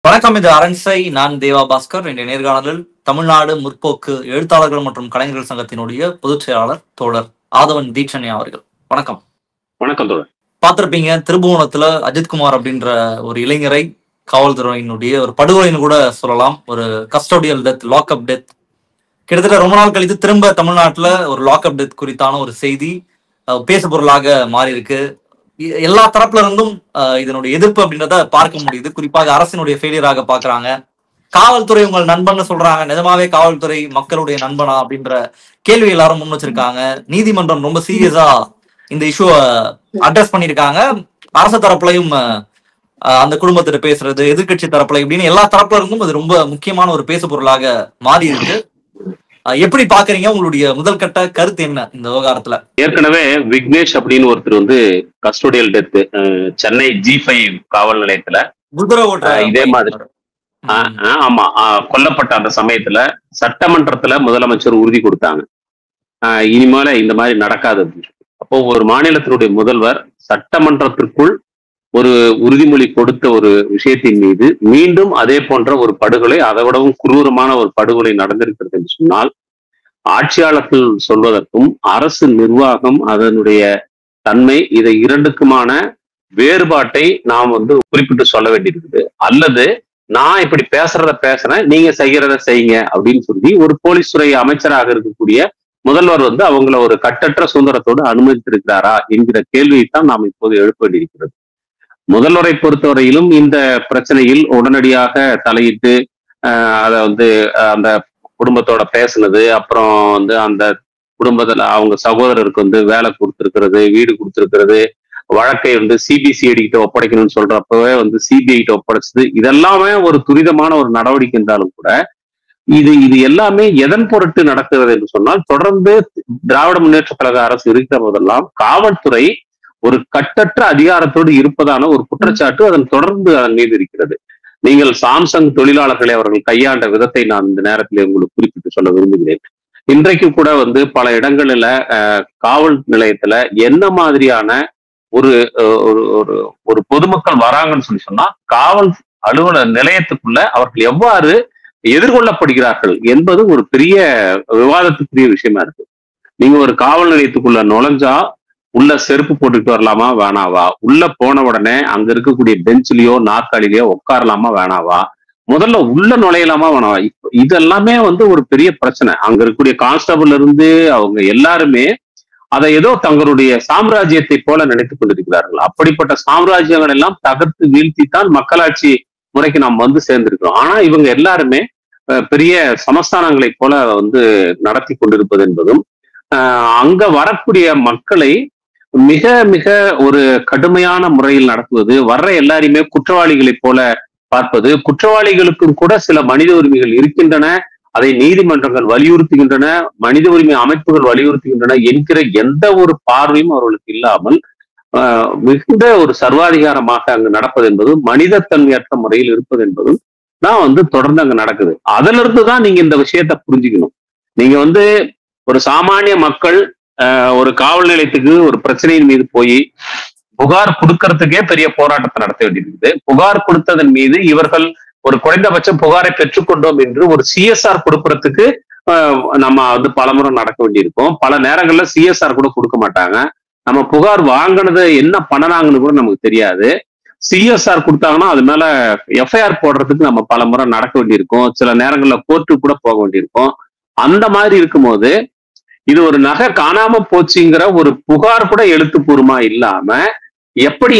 வணக்கம். இது அரண்சை. நான் தேவா பாஸ்கர். இன்றைய நேர்காணலில் தமிழ்நாடு முற்போக்கு எழுத்தாளர்கள் மற்றும் கலைஞர்கள் சங்கத்தினுடைய பொதுச் செயலாளர் தோழர் ஆதவன் தீட்சண்யா அவர்கள். வணக்கம். வணக்கம் தோழர். பார்த்திருப்பீங்க, திருபுவனத்துல அஜித்குமார் அப்படின்ற ஒரு இளைஞரை காவல்துறையினுடைய ஒரு படுகொலைன்னு கூட சொல்லலாம், ஒரு கஸ்டோடியல் டெத், லாக்அப் டெத். கிட்டத்தட்ட ரொம்ப நாள் கழித்து திரும்ப தமிழ்நாட்டுல ஒரு லாக்அப் டெத் குறித்தான ஒரு செய்தி பேசு பொருளாக மாறி இருக்கு. எல்லா தரப்புல இருந்தும் இதனுடைய எதிர்ப்பு அப்படின்றத பார்க்க முடியுது. குறிப்பாக அரசினுடைய ஃபெயிலியராக பாக்குறாங்க. காவல்துறை உங்கள் நண்பன் சொல்றாங்க. நிஜமாவே காவல்துறை மக்களுடைய நண்பனா அப்படின்ற கேள்வி எல்லாரும் முன் வச்சிருக்காங்க. நீதிமன்றம் ரொம்ப சீரியஸா இந்த இஷ்யூவை அட்ரஸ் பண்ணிருக்காங்க. அரசு தரப்புலையும் அந்த குடும்பத்திட்ட பேசுறது, எதிர்கட்சி தரப்புல இப்படின்னு எல்லா தரப்புல இருந்தும் அது ரொம்ப முக்கியமான ஒரு பேசு பொருளாக மாறி இருக்கு. எப்படி பாக்குறீங்க? உங்களுடைய முதல் கட்ட கருத்து என்ன இந்த விவகாரத்துல? ஏற்கனவே விக்னேஷ் அப்படின்னு ஒருத்தர் கஸ்டோடியல் டெத் சென்னை G5 காவல் நிலையத்துல இதே மாதிரி ஆமா கொல்லப்பட்ட அந்த சமயத்துல சட்டமன்றத்துல முதலமைச்சர் உறுதி கொடுத்தாங்க, இனிமேல இந்த மாதிரி நடக்காது அப்படின்னு. அப்போ ஒரு மாநிலத்தினுடைய முதல்வர் சட்டமன்றத்திற்குள் ஒரு உறுதிமொழி கொடுத்த ஒரு விஷயத்தின் மீது மீண்டும் அதே போன்ற ஒரு படுகொலை, அதை விடவும் குரூரமான ஒரு படுகொலை நடந்திருக்கிறது என்று சொன்னால், ஆட்சியாளர்கள் சொல்வதற்கும் அரசு நிர்வாகம் அதனுடைய தன்மை, இதை இரண்டுக்குமான வேறுபாட்டை நாம் குறிப்பிட்டு சொல்ல வேண்டியிருக்குது. அல்லது நான் இப்படி பேசுறேன், நீங்க செய்யறத செய்யுங்க அப்படின்னு சொல்லி ஒரு போலீஸ் துறை அமைச்சராக இருக்கக்கூடிய முதல்வர் அவங்கள ஒரு கட்டற்ற சுதந்திரத்தோடு அனுமதித்திருக்கிறாரா என்கிற கேள்வியைத்தான் நாம் இப்போது எழுப்ப வேண்டியிருக்கிறது. முதல்வரை பொறுத்தவரையிலும் இந்த பிரச்சனையில் உடனடியாக தலையிட்டு அதை அந்த குடும்பத்தோட பேசுனது, அப்புறம் அந்த குடும்பத்துல அவங்க சகோதரருக்கு வேலை கொடுத்திருக்கிறது, வீடு கொடுத்திருக்கிறது, வழக்கை சிபிசிஐடி கிட்ட ஒப்படைக்கணும்னு சொல்றப்பவே சிபிஐ கிட்ட ஒப்படைச்சது, இதெல்லாமே ஒரு துரிதமான ஒரு நடவடிக்கை இருந்தாலும் கூட இது எல்லாமே எதன் பொருட்டு நடக்கிறது என்று சொன்னால், தொடர்ந்து திராவிட முன்னேற்ற கழக அரசு இருக்கிற போதெல்லாம் காவல்துறை ஒரு கட்டற்ற அதிகாரத்தோடு இருப்பதான ஒரு குற்றச்சாட்டு தொடர்ந்து அதன் மீது இருக்கிறது. நீங்கள் சாம்சங் தொழிலாளர்களை அவர்கள் கையாண்ட விதத்தை நான் இந்த நேரத்தில் உங்களுக்கு குறிப்பிட்டு சொல்ல விரும்புகிறேன். இன்றைக்கு கூட பல இடங்களில காவல் நிலையத்துல என்ன மாதிரியான ஒரு ஒரு பொதுமக்கள் வராங்கன்னு சொன்னா, காவல் அலுவலக நிலையத்துக்குள்ள அவர்கள் எவ்வாறு எதிர்கொள்ளப்படுகிறார்கள் என்பது ஒரு பெரிய விவாதத்துக்குரிய விஷயமா இருக்கு. நீங்க ஒரு காவல் நிலையத்துக்குள்ள நுழைஞ்சா உள்ள செருப்பு போட்டுக்கிட்டு வரலாமா வேணாவா? உள்ள போன உடனே அங்க இருக்கக்கூடிய பெஞ்சிலேயோ நாற்காலிலேயோ உட்காரலாமா வேணாவா? முதல்ல உள்ள நுழையலாமா வேணாவா? இதெல்லாமே ஒரு பெரிய பிரச்சனை. அங்க இருக்கக்கூடிய கான்ஸ்டபிள் இருந்து அவங்க எல்லாருமே அதை ஏதோ தங்களுடைய சாம்ராஜ்யத்தை போல நினைத்துக் கொண்டிருக்கிறார்கள். அப்படிப்பட்ட சாம்ராஜ்யங்கள் எல்லாம் தகர்த்து வீழ்த்தித்தான் மக்களாட்சி முறைக்கு நாம் சேர்ந்திருக்கிறோம். ஆனா இவங்க எல்லாருமே பெரிய சமஸ்தானங்களை போல நடத்தி கொண்டிருப்பது என்பதும், அங்க வரக்கூடிய மக்களை மிக மிக ஒரு கடுமையான முறையில் நடத்துவது, வர்ற எல்லாரையுமே குற்றவாளிகளை போல பார்ப்பது, குற்றவாளிகளுக்கும் கூட சில மனித உரிமைகள் இருக்கின்றன, அதை நீதிமன்றங்கள் வலியுறுத்துகின்றன, மனித உரிமை அமைப்புகள் வலியுறுத்துகின்றன என்கிற எந்த ஒரு பார்வையும் அவர்களுக்கு இல்லாமல் மிகுந்த ஒரு சர்வாதிகாரமாக அங்கு நடப்பது என்பதும், மனிதத்தன்மையற்ற முறையில் இருப்பது என்பதும் தான் தொடர்ந்து அங்க நடக்குது. அதுல இருந்துதான் நீங்க இந்த விஷயத்த புரிஞ்சுக்கணும். நீங்க ஒரு சாமானிய மக்கள் ஒரு காவல் நிலையத்துக்கு ஒரு பிரச்சனையின் மீது போய் புகார் கொடுக்கறதுக்கே பெரிய போராட்டத்தை நடத்த வேண்டியிருக்குது. புகார் கொடுத்ததன் மீது இவர்கள் ஒரு குறைந்தபட்சம் புகாரை பெற்றுக்கொண்டோம் என்று ஒரு சிஎஸ்ஆர் கொடுக்கறதுக்கு நம்ம பலமுறை நடக்க வேண்டியிருக்கும். பல நேரங்கள்ல சிஎஸ்ஆர் கூட கொடுக்க மாட்டாங்க. நம்ம புகார் வாங்கினதை என்ன பண்ணனாங்கன்னு கூட நமக்கு தெரியாது. சிஎஸ்ஆர் கொடுத்தாங்கன்னா அது மேல எஃப்ஐஆர் போடுறதுக்கு நம்ம பல முறை நடக்க வேண்டியிருக்கும். சில நேரங்கள்ல கோர்ட்டுக்கு கூட போக வேண்டியிருக்கும். அந்த மாதிரி இருக்கும்போது இது ஒரு நகை காணாம போச்சுங்கிற ஒரு புகார் கூட எழுத்துப்பூர்வமா இல்லாம எப்படி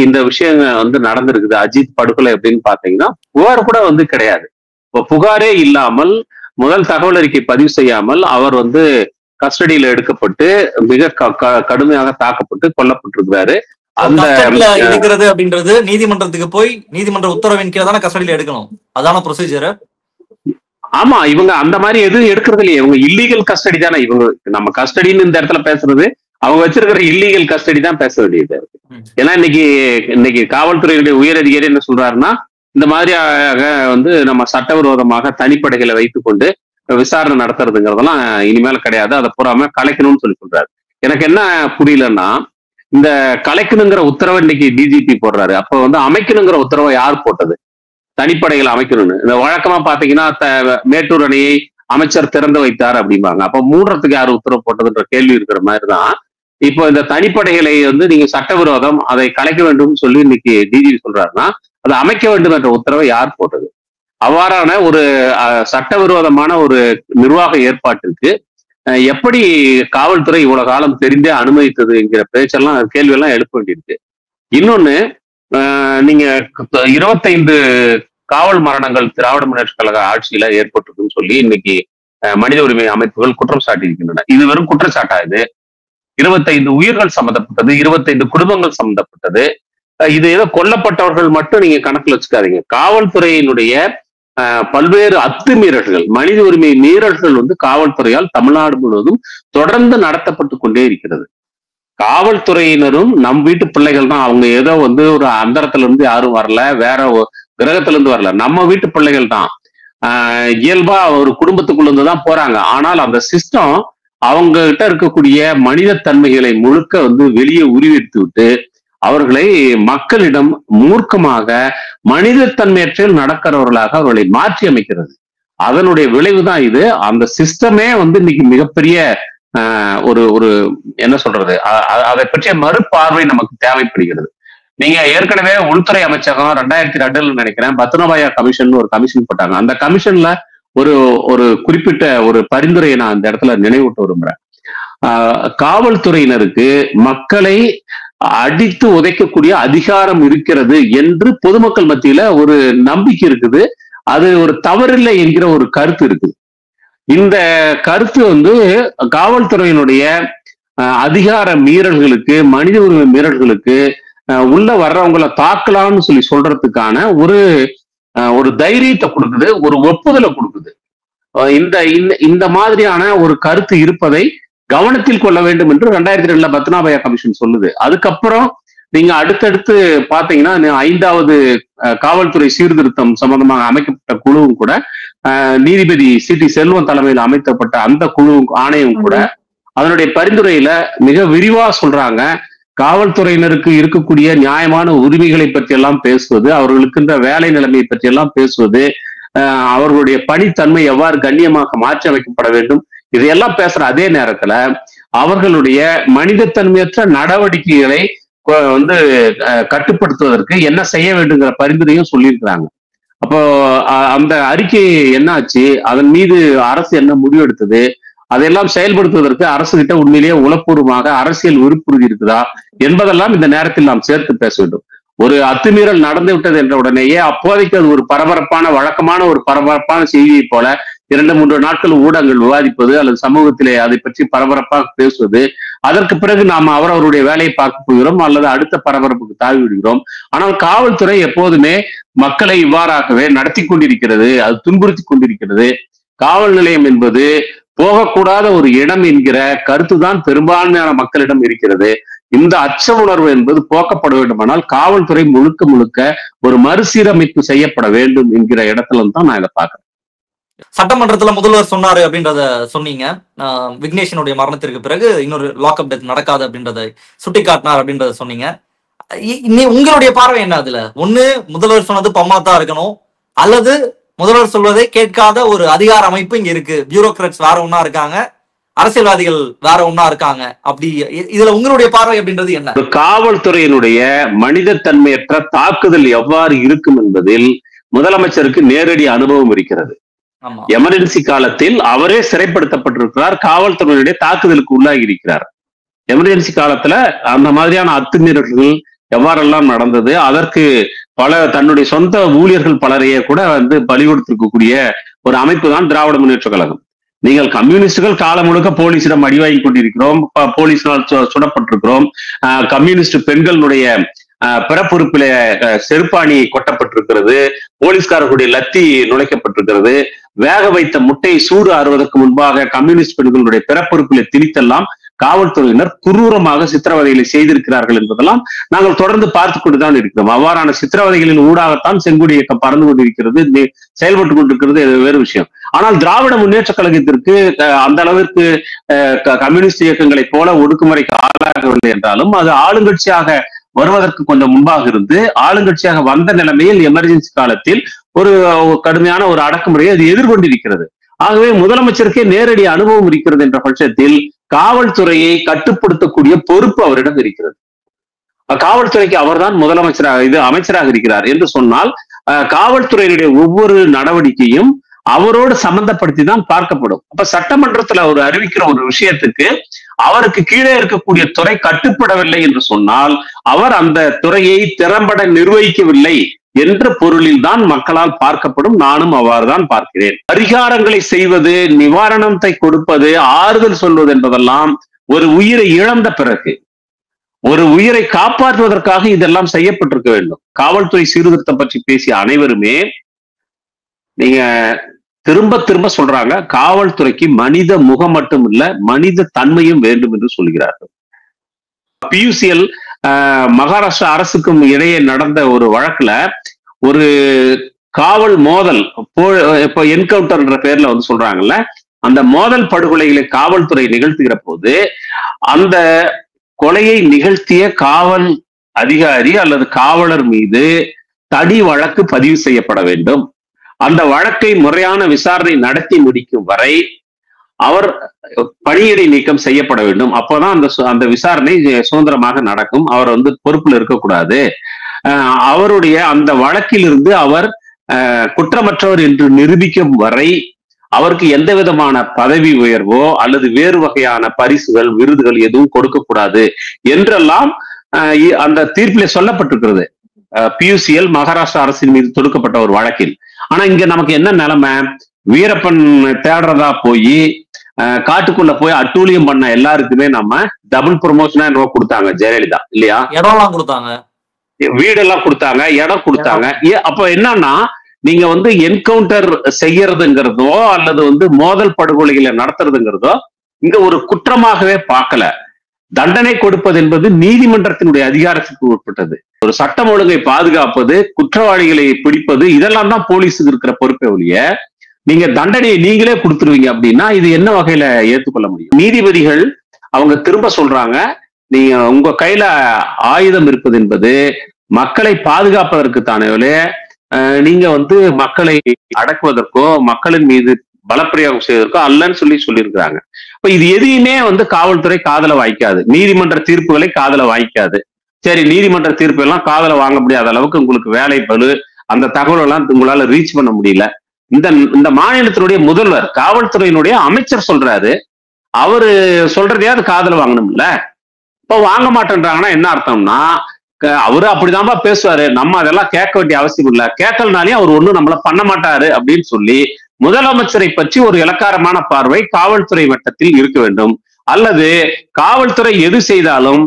இந்த விஷயம் நடந்திருக்குது அஜித் படுகொலை அப்படின்னு பாத்தீங்கன்னா, புகார் கூட கிடையாது. இப்போ புகாரே இல்லாமல், முதல் தகவல் அறிக்கை பதிவு செய்யாமல் அவர் கஸ்டடியில எடுக்கப்பட்டு மிக கடுமையாக தாக்கப்பட்டு கொல்லப்பட்டிருக்கிறாரு. அந்த எடுக்கிறது அப்படின்றது நீதிமன்றத்துக்கு போய் நீதிமன்ற உத்தரவின் கீழே தானே கஸ்டடியில எடுக்கணும். அதான ப்ரொசீஜர். ஆமா, இவங்க அந்த மாதிரி எதுவும் எடுக்கிறது இல்லையே. இவங்க இல்லீகல் கஸ்டடி தானே. இவங்க நம்ம கஸ்டடின்னு இந்த இடத்துல பேசுறது, அவங்க வச்சிருக்கிற இல்லீகல் கஸ்டடி தான் பேச வேண்டியது. ஏன்னா இன்னைக்கு காவல்துறையினுடைய உயர் அதிகாரி என்ன சொல்றாருன்னா, இந்த மாதிரியாக நம்ம சட்டவிரோதமாக தனிப்படைகளை வைத்துக்கொண்டு விசாரணை நடத்துறதுங்கிறதெல்லாம் இனிமேல் கிடையாது, அதை பூராம கலைக்கணும்னு சொல்றாரு. எனக்கு என்ன புரியலன்னா, இந்த கலைக்கணுங்கிற உத்தரவை இன்னைக்கு டிஜிபி போடுறாரு. அப்ப அமைக்கணுங்கிற உத்தரவை யார் போட்டது? தனிப்படைகள் அமைக்கணும்னு. இந்த வழக்கமா பாத்தீங்கன்னா மேட்டூர் அணையை அமைச்சர் திறந்து வைத்தார் அப்படிம்பாங்க. அப்ப மூடுறதுக்கு யார் உத்தரவு போட்டதுன்ற கேள்வி இருக்கிற மாதிரிதான் இப்போ இந்த தனிப்படைகளை வந்து நீங்க சட்டவிரோதம், அதை கலைக்க வேண்டும் சொல்லி இன்னைக்கு டிஜிபி சொல்றாருன்னா அதை அமைக்க வேண்டும் என்ற உத்தரவை யார் போட்டது? அவ்வாறான ஒரு சட்டவிரோதமான ஒரு நிர்வாக ஏற்பாட்டிற்கு எப்படி காவல்துறை இவ்வளவு காலம் தெரிந்தே அனுமதித்தது என்கிற பேச்செல்லாம் கேள்வி எல்லாம் எழுப்ப வேண்டியிருக்கு. இன்னொன்னு, நீங்க 25 காவல் மரணங்கள் திராவிட முன்னேற்ற கழக ஆட்சியில ஏற்பட்டிருக்குன்னு சொல்லி இன்னைக்கு மனித உரிமை அமைப்புகள் குற்றம் சாட்டி இருக்கின்றன. இது வெறும் குற்றச்சாட்டா? இது 25 உயிர்கள் சம்பந்தப்பட்டது, 25 குடும்பங்கள் சம்பந்தப்பட்டது. இது ஏதோ கொல்லப்பட்டவர்கள் மட்டும் நீங்க கணக்குல வச்சுக்காதீங்க. காவல்துறையினுடைய பல்வேறு அத்துமீறல்கள், மனித உரிமை மீறல்கள் வந்து காவல்துறையால் தமிழ்நாடு முழுவதும் தொடர்ந்து நடத்தப்பட்டு கொண்டே இருக்கிறது. காவல்துறையினரும் நம் வீட்டு பிள்ளைகள் தான். அவங்க ஏதோ வந்து ஒரு அந்தரத்துல இருந்து யாரும் வரல, வேற கிரகத்துல இருந்து வரல, நம்ம வீட்டு பிள்ளைகள் தான். இயல்பா ஒரு குடும்பத்துக்குள்ள இருந்து தான் போறாங்க. ஆனால் அந்த சிஸ்டம் அவங்க கிட்ட இருக்கக்கூடிய மனித தன்மைகளை முழுக்க வந்து வெளியே உருவெடுத்து விட்டு அவர்களை மக்களிடம் மூர்க்கமாக மனிதத்தன்மையற்றில் நடக்கிறவர்களாக அவர்களை மாற்றி அமைக்கிறது. அதனுடைய விளைவுதான் இது. அந்த சிஸ்டமே வந்து இன்னைக்கு மிகப்பெரிய ஒரு ஒரு என்ன சொல்றது, அதை பற்றிய மறுபார்வை நமக்கு தேவைப்படுகிறது. நீங்க ஏற்கனவே உள்துறை அமைச்சகம் 2002 நினைக்கிறேன் பத்னபாயா கமிஷன் ஒரு கமிஷன் போட்டாங்க. அந்த கமிஷன்ல ஒரு ஒரு குறிப்பிட்ட ஒரு பரிந்துரையை நான் அந்த இடத்துல நினைவூட்ட விரும்புறேன். காவல்துறையினருக்கு மக்களை அடித்து உதைக்கக்கூடிய அதிகாரம் இருக்கிறது என்று பொதுமக்கள் மத்தியில ஒரு நம்பிக்கை இருக்குது. அது ஒரு தவறில்லை என்கிற ஒரு கருத்து இருக்குது. இந்த கருத்து வந்து காவல்துறையினுடைய அதிகார மீறல்களுக்கு, மனித உரிமை மீறல்களுக்கு உள்ள வர்றவங்களை தாக்கலாம்னு சொல்லி சொல்றதுக்கான ஒரு தைரியத்தை கொடுக்குது, ஒரு ஒப்புதலை கொடுக்குது. இந்த மாதிரியான ஒரு கருத்து இருப்பதை கவனத்தில் கொள்ள வேண்டும் என்று 2002 பத்னாபாயா கமிஷன் சொல்லுது. அதுக்கப்புறம் நீங்க அடுத்தடுத்து பாத்தீங்கன்னா 5வது காவல்துறை சீர்திருத்தம் சம்பந்தமாக அமைக்கப்பட்ட குழுவும் கூட, நீதிபதி சி.டி. செல்வம் தலைமையில் அமைக்கப்பட்ட அந்த குழு ஆணையம் கூட அதனுடைய பரிந்துரையில மிக விரிவா சொல்றாங்க. காவல்துறையினருக்கு இருக்கக்கூடிய நியாயமான உரிமைகளை பற்றி எல்லாம் பேசுவது, அவர்களுக்கு வேலை நிலைமையை பற்றி எல்லாம் பேசுவது, அவர்களுடைய பணித்தன்மை எவ்வாறு கண்ணியமாக மாற்றி அமைக்கப்பட வேண்டும், இதையெல்லாம் பேசுற அதே நேரத்துல அவர்களுடைய மனிதத்தன்மையற்ற நடவடிக்கைகளை வந்து கட்டுப்படுத்துவதற்கு என்ன செய்ய வேண்டுங்கிற பரிந்துரையும் சொல்லியிருக்கிறாங்க. அப்போ அந்த அறிக்கை என்னாச்சு, அதன் மீது அரசு என்ன முடிவெடுத்தது, அதையெல்லாம் செயல்படுத்துவதற்கு அரசு கிட்ட உண்மையிலேயே உளப்பூர்வமாக அரசியல் விருப்புறுதி இருக்குதா என்பதெல்லாம் இந்த நேரத்தில் நாம் சேர்த்து பேச வேண்டும். ஒரு அத்துமீறல் நடந்து விட்டது என்ற உடனேயே அப்போதைக்கு அது ஒரு பரபரப்பான வழக்கமான ஒரு பரபரப்பான செய்தியை போல 2-3 நாட்கள் ஊடகங்கள் விவாதிப்பது அல்லது சமூகத்திலே அதை பற்றி பரபரப்பாக பேசுவது, அதற்கு பிறகு நாம் அவருடைய வேலையை பார்க்க போகிறோம் அல்லது அடுத்த பரபரப்புக்கு தாவி விடுகிறோம். ஆனால் காவல்துறை எப்போதுமே மக்களை இவ்வாறாகவே நடத்தி கொண்டிருக்கிறது, அது துன்புறுத்தி கொண்டிருக்கிறது. காவல் நிலையம் என்பது போகக்கூடாத ஒரு இடம் என்கிற கருத்துதான் பெரும்பான்மையான மக்களிடம் இருக்கிறது. இந்த அச்ச உணர்வு என்பது போக்கப்பட வேண்டுமானால் காவல்துறை முழுக்க முழுக்க ஒரு மறுசீரமைப்பு செய்யப்பட வேண்டும் என்கிற இடத்துல தான் நான் இதை பார்க்கிறேன். சட்டமன்றத்துல முதல்வர் சொன்னாரு அப்படின்றத சொன்னீங்க. விக்னேஷனுடைய மரணத்திற்கு பிறகு இன்னொரு லாக்அப் டெத் நடக்காது அப்படின்றத சுட்டி காட்டினார் அப்படின்றத சொன்னீங்க. உங்களுடைய பார்வை என்ன? அதுல ஒண்ணு முதல்வர் சொன்னது பம்மாத்தா இருக்கணும், அல்லது முதல்வர் சொல்வதை கேட்காத ஒரு அதிகார அமைப்பு இங்க இருக்கு, பியூரோக்ராட்ஸ் வேற ஒன்னா இருக்காங்க, அரசியல்வாதிகள் வேற ஒன்னா இருக்காங்க. அப்படி இதுல உங்களுடைய பார்வை அப்படின்றது என்ன? காவல்துறையினுடைய மனிதத்தன்மையற்ற தாக்குதல் எவ்வாறு இருக்கும் என்பதில் முதலமைச்சருக்கு நேரடி அனுபவம் இருக்கிறது. எமர்ஜென்சி காலத்தில் அவரே சிறைப்படுத்தப்பட்டிருக்கிறார், காவல்துறையினுடைய தாக்குதலுக்கு உள்ளாகி இருக்கிறார். எமர்ஜென்சி காலத்துல அந்த மாதிரியான அத்துமீறல்கள் எவ்வாறெல்லாம் நடந்தது, அதற்கு தன்னுடைய சொந்த ஊழியர்கள் பலரையே கூட வந்து பலி கொடுத்திருக்கக்கூடிய ஒரு அமைப்பு தான் திராவிட முன்னேற்ற கழகம். நீங்கள் கம்யூனிஸ்டுகள் காலம் முழுக்க போலீசிடம் அடிவாங்கி கொண்டிருக்கிறோம், போலீஸினால் சுடப்பட்டிருக்கிறோம், கம்யூனிஸ்ட் பெண்களுடைய பிறப்புறுப்பில செருப்பாணி கொட்டப்பட்டிருக்கிறது, போலீஸ்காரர்களுடைய லத்தி நுழைக்கப்பட்டிருக்கிறது, வேக வைத்த முட்டை சூடு ஆறுவதற்கு முன்பாக கம்யூனிஸ்ட் பெண்களுடைய பிறப்புறுப்பில திணித்தெல்லாம் காவல்துறையினர் குரூரமாக சித்திரவதைகளை செய்திருக்கிறார்கள் என்பதெல்லாம் நாங்கள் தொடர்ந்து பார்த்து கொண்டுதான் இருக்கிறோம். அவ்வாறான சித்திரவதைகளின் ஊடாகத்தான் செங்கோடி இயக்கம் பறந்து கொண்டிருக்கிறது, செயல்பட்டுக் கொண்டிருக்கிறது, வேறு விஷயம். ஆனால் திராவிட முன்னேற்ற கழகத்திற்கு அந்த அளவிற்கு கம்யூனிஸ்ட் இயக்கங்களைப் போல ஒடுக்குமுறைக்கு ஆளாகவில்லை என்றாலும் அது ஆளுங்கட்சியாக வருவதற்கு கொஞ்சம் முன்பாக இருந்து ஆளுங்கட்சியாக வந்த நிலைமையில் எமர்ஜென்சி காலத்தில் ஒரு கடுமையான ஒரு அடக்குமுறையை அது எதிர்கொண்டிருக்கிறது. ஆகவே முதலமைச்சருக்கே நேரடி அனுபவம் இருக்கிறது என்ற பட்சத்தில் காவல்துறையை கட்டுப்படுத்தக்கூடிய பொறுப்பு அவரிடம் இருக்கிறது. காவல்துறைக்கு அவர்தான் முதலமைச்சராக அமைச்சராக இருக்கிறார் என்று சொன்னால் காவல்துறையினுடைய ஒவ்வொரு நடவடிக்கையும் அவரோடு சம்பந்தப்படுத்தி தான் பார்க்கப்படும். அப்ப சட்டமன்றத்துல அவர் அறிவிக்கிற ஒரு விஷயத்துக்கு அவருக்கு கீழே இருக்கக்கூடிய துறை கட்டுப்படவில்லை என்று சொன்னால் அவர் அந்த துறையை திறம்பட நிர்வகிக்கவில்லை என்ற பொருளில் தான் மக்களால் பார்க்கப்படும். நானும் அவ்வாறு தான் பார்க்கிறேன். பரிகாரங்களை செய்வது, நிவாரணத்தை கொடுப்பது, ஆறுதல் சொல்வது என்பதெல்லாம் ஒரு உயிரை இழந்த பிறகு, ஒரு உயிரை காப்பாற்றுவதற்காக இதெல்லாம் செய்யப்பட்டிருக்க வேண்டும். காவல்துறை சீர்திருத்தம் பற்றி பேசிய அனைவருமே நீங்க திரும்ப திரும்ப சொல்றாங்க, காவல்துறைக்கு மனித முகம் மட்டும் இல்ல மனித தன்மையும் வேண்டும் என்று சொல்கிறார்கள். பியூசிஎல் மகாராஷ்டிரா அரசுக்கும் இடையே நடந்த ஒரு வழக்குல ஒரு காவல் மோதல், இப்போ என்கவுண்டர்ன்ற பேர்ல வந்து சொல்றாங்கல்ல, அந்த மோதல் படுகொலைகளை காவல்துறை நிகழ்த்துகிற போது அந்த கொலையை நிகழ்த்திய காவல் அதிகாரி அல்லது காவலர் மீது தனி வழக்கு பதிவு செய்யப்பட வேண்டும். அந்த வழக்கை முறையான விசாரணை நடத்தி முடிக்கும் வரை அவர் பணியிடை நீக்கம் செய்யப்பட வேண்டும். அப்போதான் அந்த விசாரணை சுதந்திரமாக நடக்கும். அவர் வந்து பொறுப்புல இருக்கக்கூடாது. அவருடைய அந்த வழக்கிலிருந்து அவர் குற்றமற்றவர் என்று நிரூபிக்கும் வரை அவருக்கு எந்த விதமான பதவி உயர்வோ அல்லது வேறு வகையான பரிசுகள், விருதுகள் எதுவும் கொடுக்கக்கூடாது என்றெல்லாம் அந்த தீர்ப்பிலே சொல்லப்பட்டிருக்கிறது. பியூசிஎல் மகாராஷ்டிரா அரசின் மீது தொடுக்கப்பட்ட ஒரு வழக்கில். ஆனா இங்க நமக்கு என்ன நிலைமை, வீரப்பன் தேடுறதா போய் காட்டுக்குள்ள போய் அட்டூழியம் பண்ண எல்லாருக்குமே நம்ம டபுள் ப்ரொமோஷனா என்னவோ கொடுத்தாங்க ஜெயலலிதா, இல்லையா? இடம்லாம் கொடுத்தாங்க, வீடெல்லாம் கொடுத்தாங்க, இடம் கொடுத்தாங்க. அப்ப என்னன்னா, நீங்க வந்து என்கவுண்டர் செய்யறதுங்கிறதோ அல்லது வந்து மோதல் படுகொலைகளை நடத்துறதுங்கிறதோ இங்க ஒரு குற்றமாகவே பார்க்கல. தண்டனை கொடுப்பது என்பது நீதிமன்றத்தினுடைய அதிகாரத்துக்கு உட்பட்டது. ஒரு சட்டம் ஒழுங்கை பாதுகாப்பது, குற்றவாளிகளை பிடிப்பது, இதெல்லாம் தான் போலீஸுக்கு இருக்கிற பொறுப்பை ஒழிய நீங்க தண்டனையை நீங்களே கொடுத்துருவீங்க அப்படின்னா இது என்ன வகையில ஏற்றுக்கொள்ள முடியும்? நீதிபதிகள் அவங்க திரும்ப சொல்றாங்க, நீங்க உங்க கையில ஆயுதம் இருப்பது என்பது மக்களை பாதுகாப்பதற்கு தானே, நீங்க வந்து மக்களை அடக்குவதற்கோ மக்களின் மீது பலப்பிரயோகம் செய்வதற்கோ அல்லன்னு சொல்லியிருக்கிறாங்க. இப்ப இது எதையுமே வந்து காவல்துறை காதல வாய்க்காது, நீதிமன்ற தீர்ப்புகளை காதல வாய்க்காது. சரி, நீதிமன்ற தீர்ப்பு எல்லாம் காதல வாங்க முடியாத அளவுக்கு உங்களுக்கு வேலை பளு, அந்த தகவல் எல்லாம் உங்களால ரீச் பண்ண முடியல. இந்த மாநிலத்தினுடைய முதல்வர், காவல்துறையினுடைய அமைச்சர் சொல்றாரு, அவரு சொல்றதையாவது காதல வாங்கணும்ல. இப்ப வாங்க மாட்டேன்றாங்கன்னா என்ன அர்த்தம்னா, அவரு அப்படிதான்பா பேசுவாரு, நம்ம அதெல்லாம் கேட்க வேண்டிய அவசியம் இல்லை, கேட்கலனாலே அவர் ஒண்ணும் நம்மள பண்ண மாட்டாரு அப்படின்னு சொல்லி முதலமைச்சரை பற்றி ஒரு இலக்காரமான பார்வை காவல்துறை வட்டத்தில் இருக்க வேண்டும். அல்லது காவல்துறை எது செய்தாலும்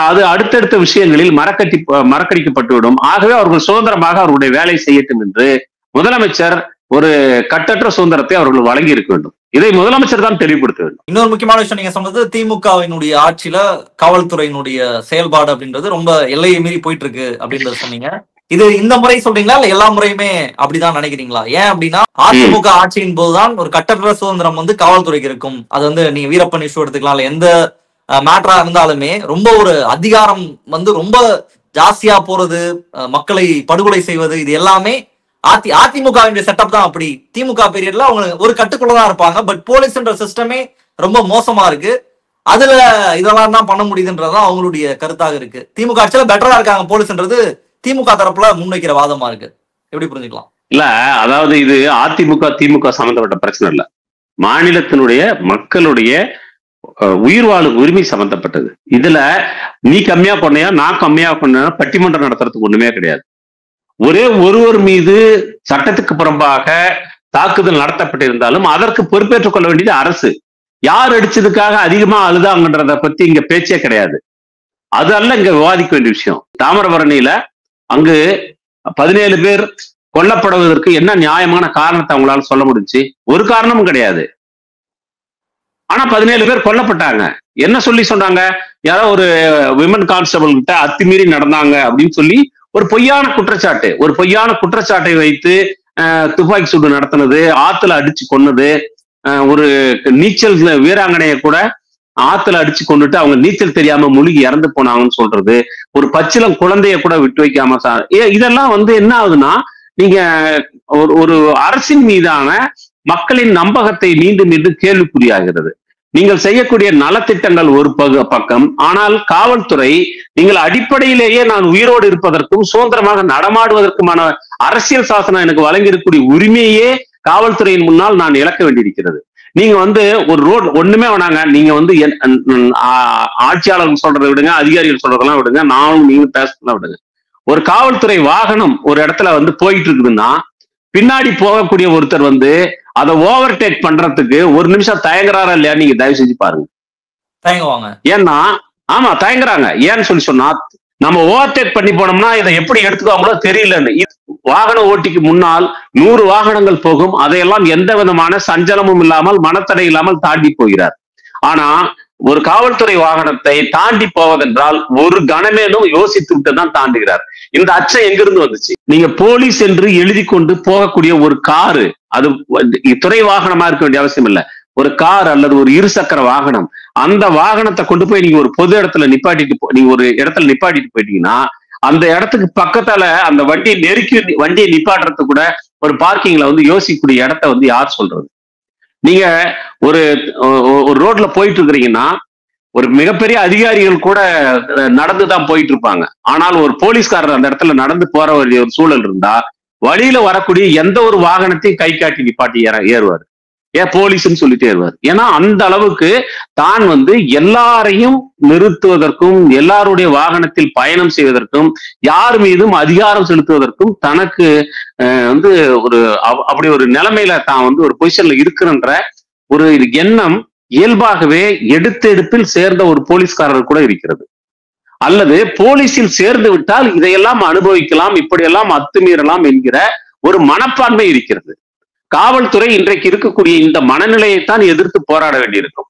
அது அடுத்தடுத்த விஷயங்களில் மறக்கடிக்கப்பட்டுவிடும். ஆகவே அவர்கள் சுதந்திரமாக அவர்களுடைய வேலை செய்யட்டும் என்று முதலமைச்சர் ஒரு கட்டற்ற சுதந்திரத்தை அவர்கள் வழங்கி இருக்க வேண்டும். இதை முதலமைச்சர் தான் தெளிவுபடுத்த வேண்டும். இன்னொரு முக்கியமான விஷயம் நீங்க சொன்னது, திமுகவினுடைய ஆட்சியில காவல்துறையினுடைய செயல்பாடு அப்படின்றது ரொம்ப எல்லையை மீறி போயிட்டு இருக்கு அப்படின்றத சொன்னீங்க. இது இந்த முறை சொல்றீங்களா இல்ல எல்லா முறையுமே அப்படிதான் நினைக்கிறீங்களா? ஏன் அப்படின்னா அதிமுக ஆட்சியின் போதுதான் ஒரு கட்டற்ற சுதந்திரம் வந்து காவல்துறைக்கு இருக்கும். அது வந்து நீங்க வீரப்பன் இஷ்யூ எடுத்துக்கலாம், இல்ல எந்த மேட்டரா இருந்தாலுமே ரொம்ப ஒரு அதிகாரம் வந்து ரொம்ப ஜாஸ்தியா போறது, மக்களை படுகொலை செய்வது, இது எல்லாமே அதிமுக செட்டப் தான். அப்படி திமுக பீரியட்ல அவங்க ஒரு கட்டுக்குள்ளதான் இருப்பாங்க. பட் போலீஸ்ன்ற சிஸ்டமே ரொம்ப மோசமா இருக்கு. அதுல இதெல்லாம் தான் பண்ண முடியுதுன்றதான் அவங்களுடைய கருத்தாக இருக்கு. திமுக ஆட்சியில பெட்டரா இருக்காங்க போலீஸ்ன்றது திமுக தரப்புல முன்வைக்கிற வாதமா இருக்கு. எப்படி புரிஞ்சுக்கலாம்? இல்ல, அதாவது இது அதிமுக திமுக சம்பந்தப்பட்ட பிரச்சனை இல்ல, மாநிலத்தினுடைய மக்களுடைய உயிர் வாழும் உரிமை சம்பந்தப்பட்டது. இதுல நீ கம்மியா பண்ணையா நான் கம்மியா பண்ண பட்டிமன்றம் நடத்துறதுக்கு ஒண்ணுமே கிடையாது. ஒரே ஒருவர் மீது சட்டத்துக்கு புறம்பாக தாக்குதல் நடத்தப்பட்டிருந்தாலும் அதற்கு பொறுப்பேற்றுக் கொள்ள வேண்டியது அரசு. யார் அடிச்சதுக்காக அதிகமா அழுதாங்கன்றத பத்தி இங்க பேச்சே கிடையாது. அது அல்ல இங்க விவாதிக்க வேண்டிய விஷயம். தாமிரபரணியில அங்கு 17 பேர் கொல்லப்படுவதற்கு என்ன நியாயமான காரணத்தை அவங்களால சொல்ல முடிஞ்சு? ஒரு காரணமும் கிடையாது. ஆனா 17 பேர் கொல்லப்பட்டாங்க. என்ன சொல்லி சொன்னாங்க? யாரோ ஒரு விமன் கான்ஸ்டபிள் கிட்ட அத்துமீறி நடந்தாங்க அப்படின்னு சொல்லி ஒரு பொய்யான குற்றச்சாட்டை வைத்து துப்பாக்கி சூடு நடத்தினது, ஆத்துல அடிச்சு கொன்னது, ஒரு நீச்சல் வீராங்கனைய கூட ஆத்துல அடிச்சு கொண்டுட்டு அவங்க நீச்சல் தெரியாம முழுகி இறந்து போனாங்கன்னு சொல்றது, ஒரு பச்சிளம் குழந்தைய கூட விட்டு வைக்காம இதெல்லாம் வந்து என்ன ஆகுதுன்னா, நீங்க ஒரு அரசின் மீதான மக்களின் நம்பகத்தை மீண்டும் மீண்டும் கேள்விக்குறியாகிறது. நீங்கள் செய்யக்கூடிய நலத்திட்டங்கள் ஒரு பக்கம், ஆனால் காவல்துறை நீங்கள் அடிப்படையிலேயே நான் உயிரோடு இருப்பதற்கும் சுதந்திரமாக நடமாடுவதற்குமான அரசியல் சாசனம் எனக்கு வழங்கியிருக்கக்கூடிய உரிமையே காவல்துறையின் முன்னால் நான் இழக்க வேண்டியிருக்கிறது. நீங்க ஒரு ரோட் ஒண்ணுமே வேணாங்க, நீங்க ஆட்சியாளர்கள் சொல்றதை விடுங்க, அதிகாரிகள் சொல்றதெல்லாம் விடுங்க, நானும் நீங்க பேசலாம் விடுங்க. ஒரு காவல்துறை வாகனம் ஒரு இடத்துல போயிட்டு இருக்குதுன்னா பின்னாடி போகக்கூடிய ஒருத்தர் அதை ஓவர்டேக் பண்றதுக்கு ஒரு நிமிஷம் தயங்குறாரா இல்லையா நீங்க தயவு செஞ்சு பாருங்க. தயங்குவாங்க. ஏன்னா ஆமா தயங்குறாங்க. ஏன்னு சொன்னா நம்ம ஓவர்டேக் பண்ணி போனோம்னா இதை எப்படி எடுத்துக்காங்களோ தெரியலன்னு. வாகன ஓட்டிக்கு முன்னால் 100 வாகனங்கள் போகும், அதையெல்லாம் எந்த விதமான சஞ்சலமும் இல்லாமல் மனத்தடை இல்லாமல் தாண்டி போகிறார். ஆனா ஒரு காவல்துறை வாகனத்தை தாண்டி போவதென்றால் ஒரு கணமேனும் யோசித்து விட்டு தான் தாண்டுகிறார். இந்த அச்சம் எங்கிருந்து வந்துச்சு? நீங்க போலீஸ் என்று எழுதி கொண்டு போகக்கூடிய ஒரு காரு, அது துறை வாகனமா இருக்க வேண்டிய அவசியம் இல்லை, ஒரு கார் அல்லது ஒரு இருசக்கர வாகனம், அந்த வாகனத்தை கொண்டு போய் நீங்க ஒரு பொது இடத்துல நிப்பாட்டிட்டு நீங்க ஒரு இடத்துல நிப்பாட்டிட்டு போயிட்டீங்கன்னா அந்த இடத்துக்கு பக்கத்தால அந்த வண்டியை வண்டியை நிப்பாட்டுறதுக்கு கூட ஒரு பார்க்கிங்ல யோசிக்கக்கூடிய இடத்த யார் சொல்றது? நீங்க ஒரு ரோட்ல போயிட்டு இருக்கிறீங்கன்னா ஒரு மிகப்பெரிய அதிகாரிகள் கூட நடந்துதான் போயிட்டு இருப்பாங்க. ஆனால் ஒரு போலீஸ்காரர் அந்த இடத்துல நடந்து போற ஒரு சூழல் இருந்தா வழியில வரக்கூடிய எந்த ஒரு வாகனத்தையும் கை காட்டி நிப்பாட்டி ஏறுவார். ஏன் போலீஸ்ன்னு சொல்லிட்டு ஏறுவார். ஏன்னா அந்த அளவுக்கு தான் எல்லாரையும் நிறுத்துவதற்கும் எல்லாருடைய வாகனத்தில் பயணம் செய்வதற்கும் யார் மீதும் அதிகாரம் செலுத்துவதற்கும் தனக்கு அப்படி ஒரு நிலைமையில தான் ஒரு பொசிஷன்ல இருக்குன்ற ஒரு எண்ணம் இயல்பாகவே எடுப்பில் சேர்ந்த ஒரு போலீஸ்காரர் கூட இருக்கிறது. அல்லது போலீஸில் சேர்ந்து விட்டால் இதையெல்லாம் அனுபவிக்கலாம், இப்படியெல்லாம் அத்துமீறலாம் என்கிற ஒரு மனப்பான்மை இருக்கிறது. காவல்துறை இன்றைக்கு இருக்கக்கூடிய இந்த மனநிலையைத்தான் எதிர்த்து போராட வேண்டியிருக்கும்.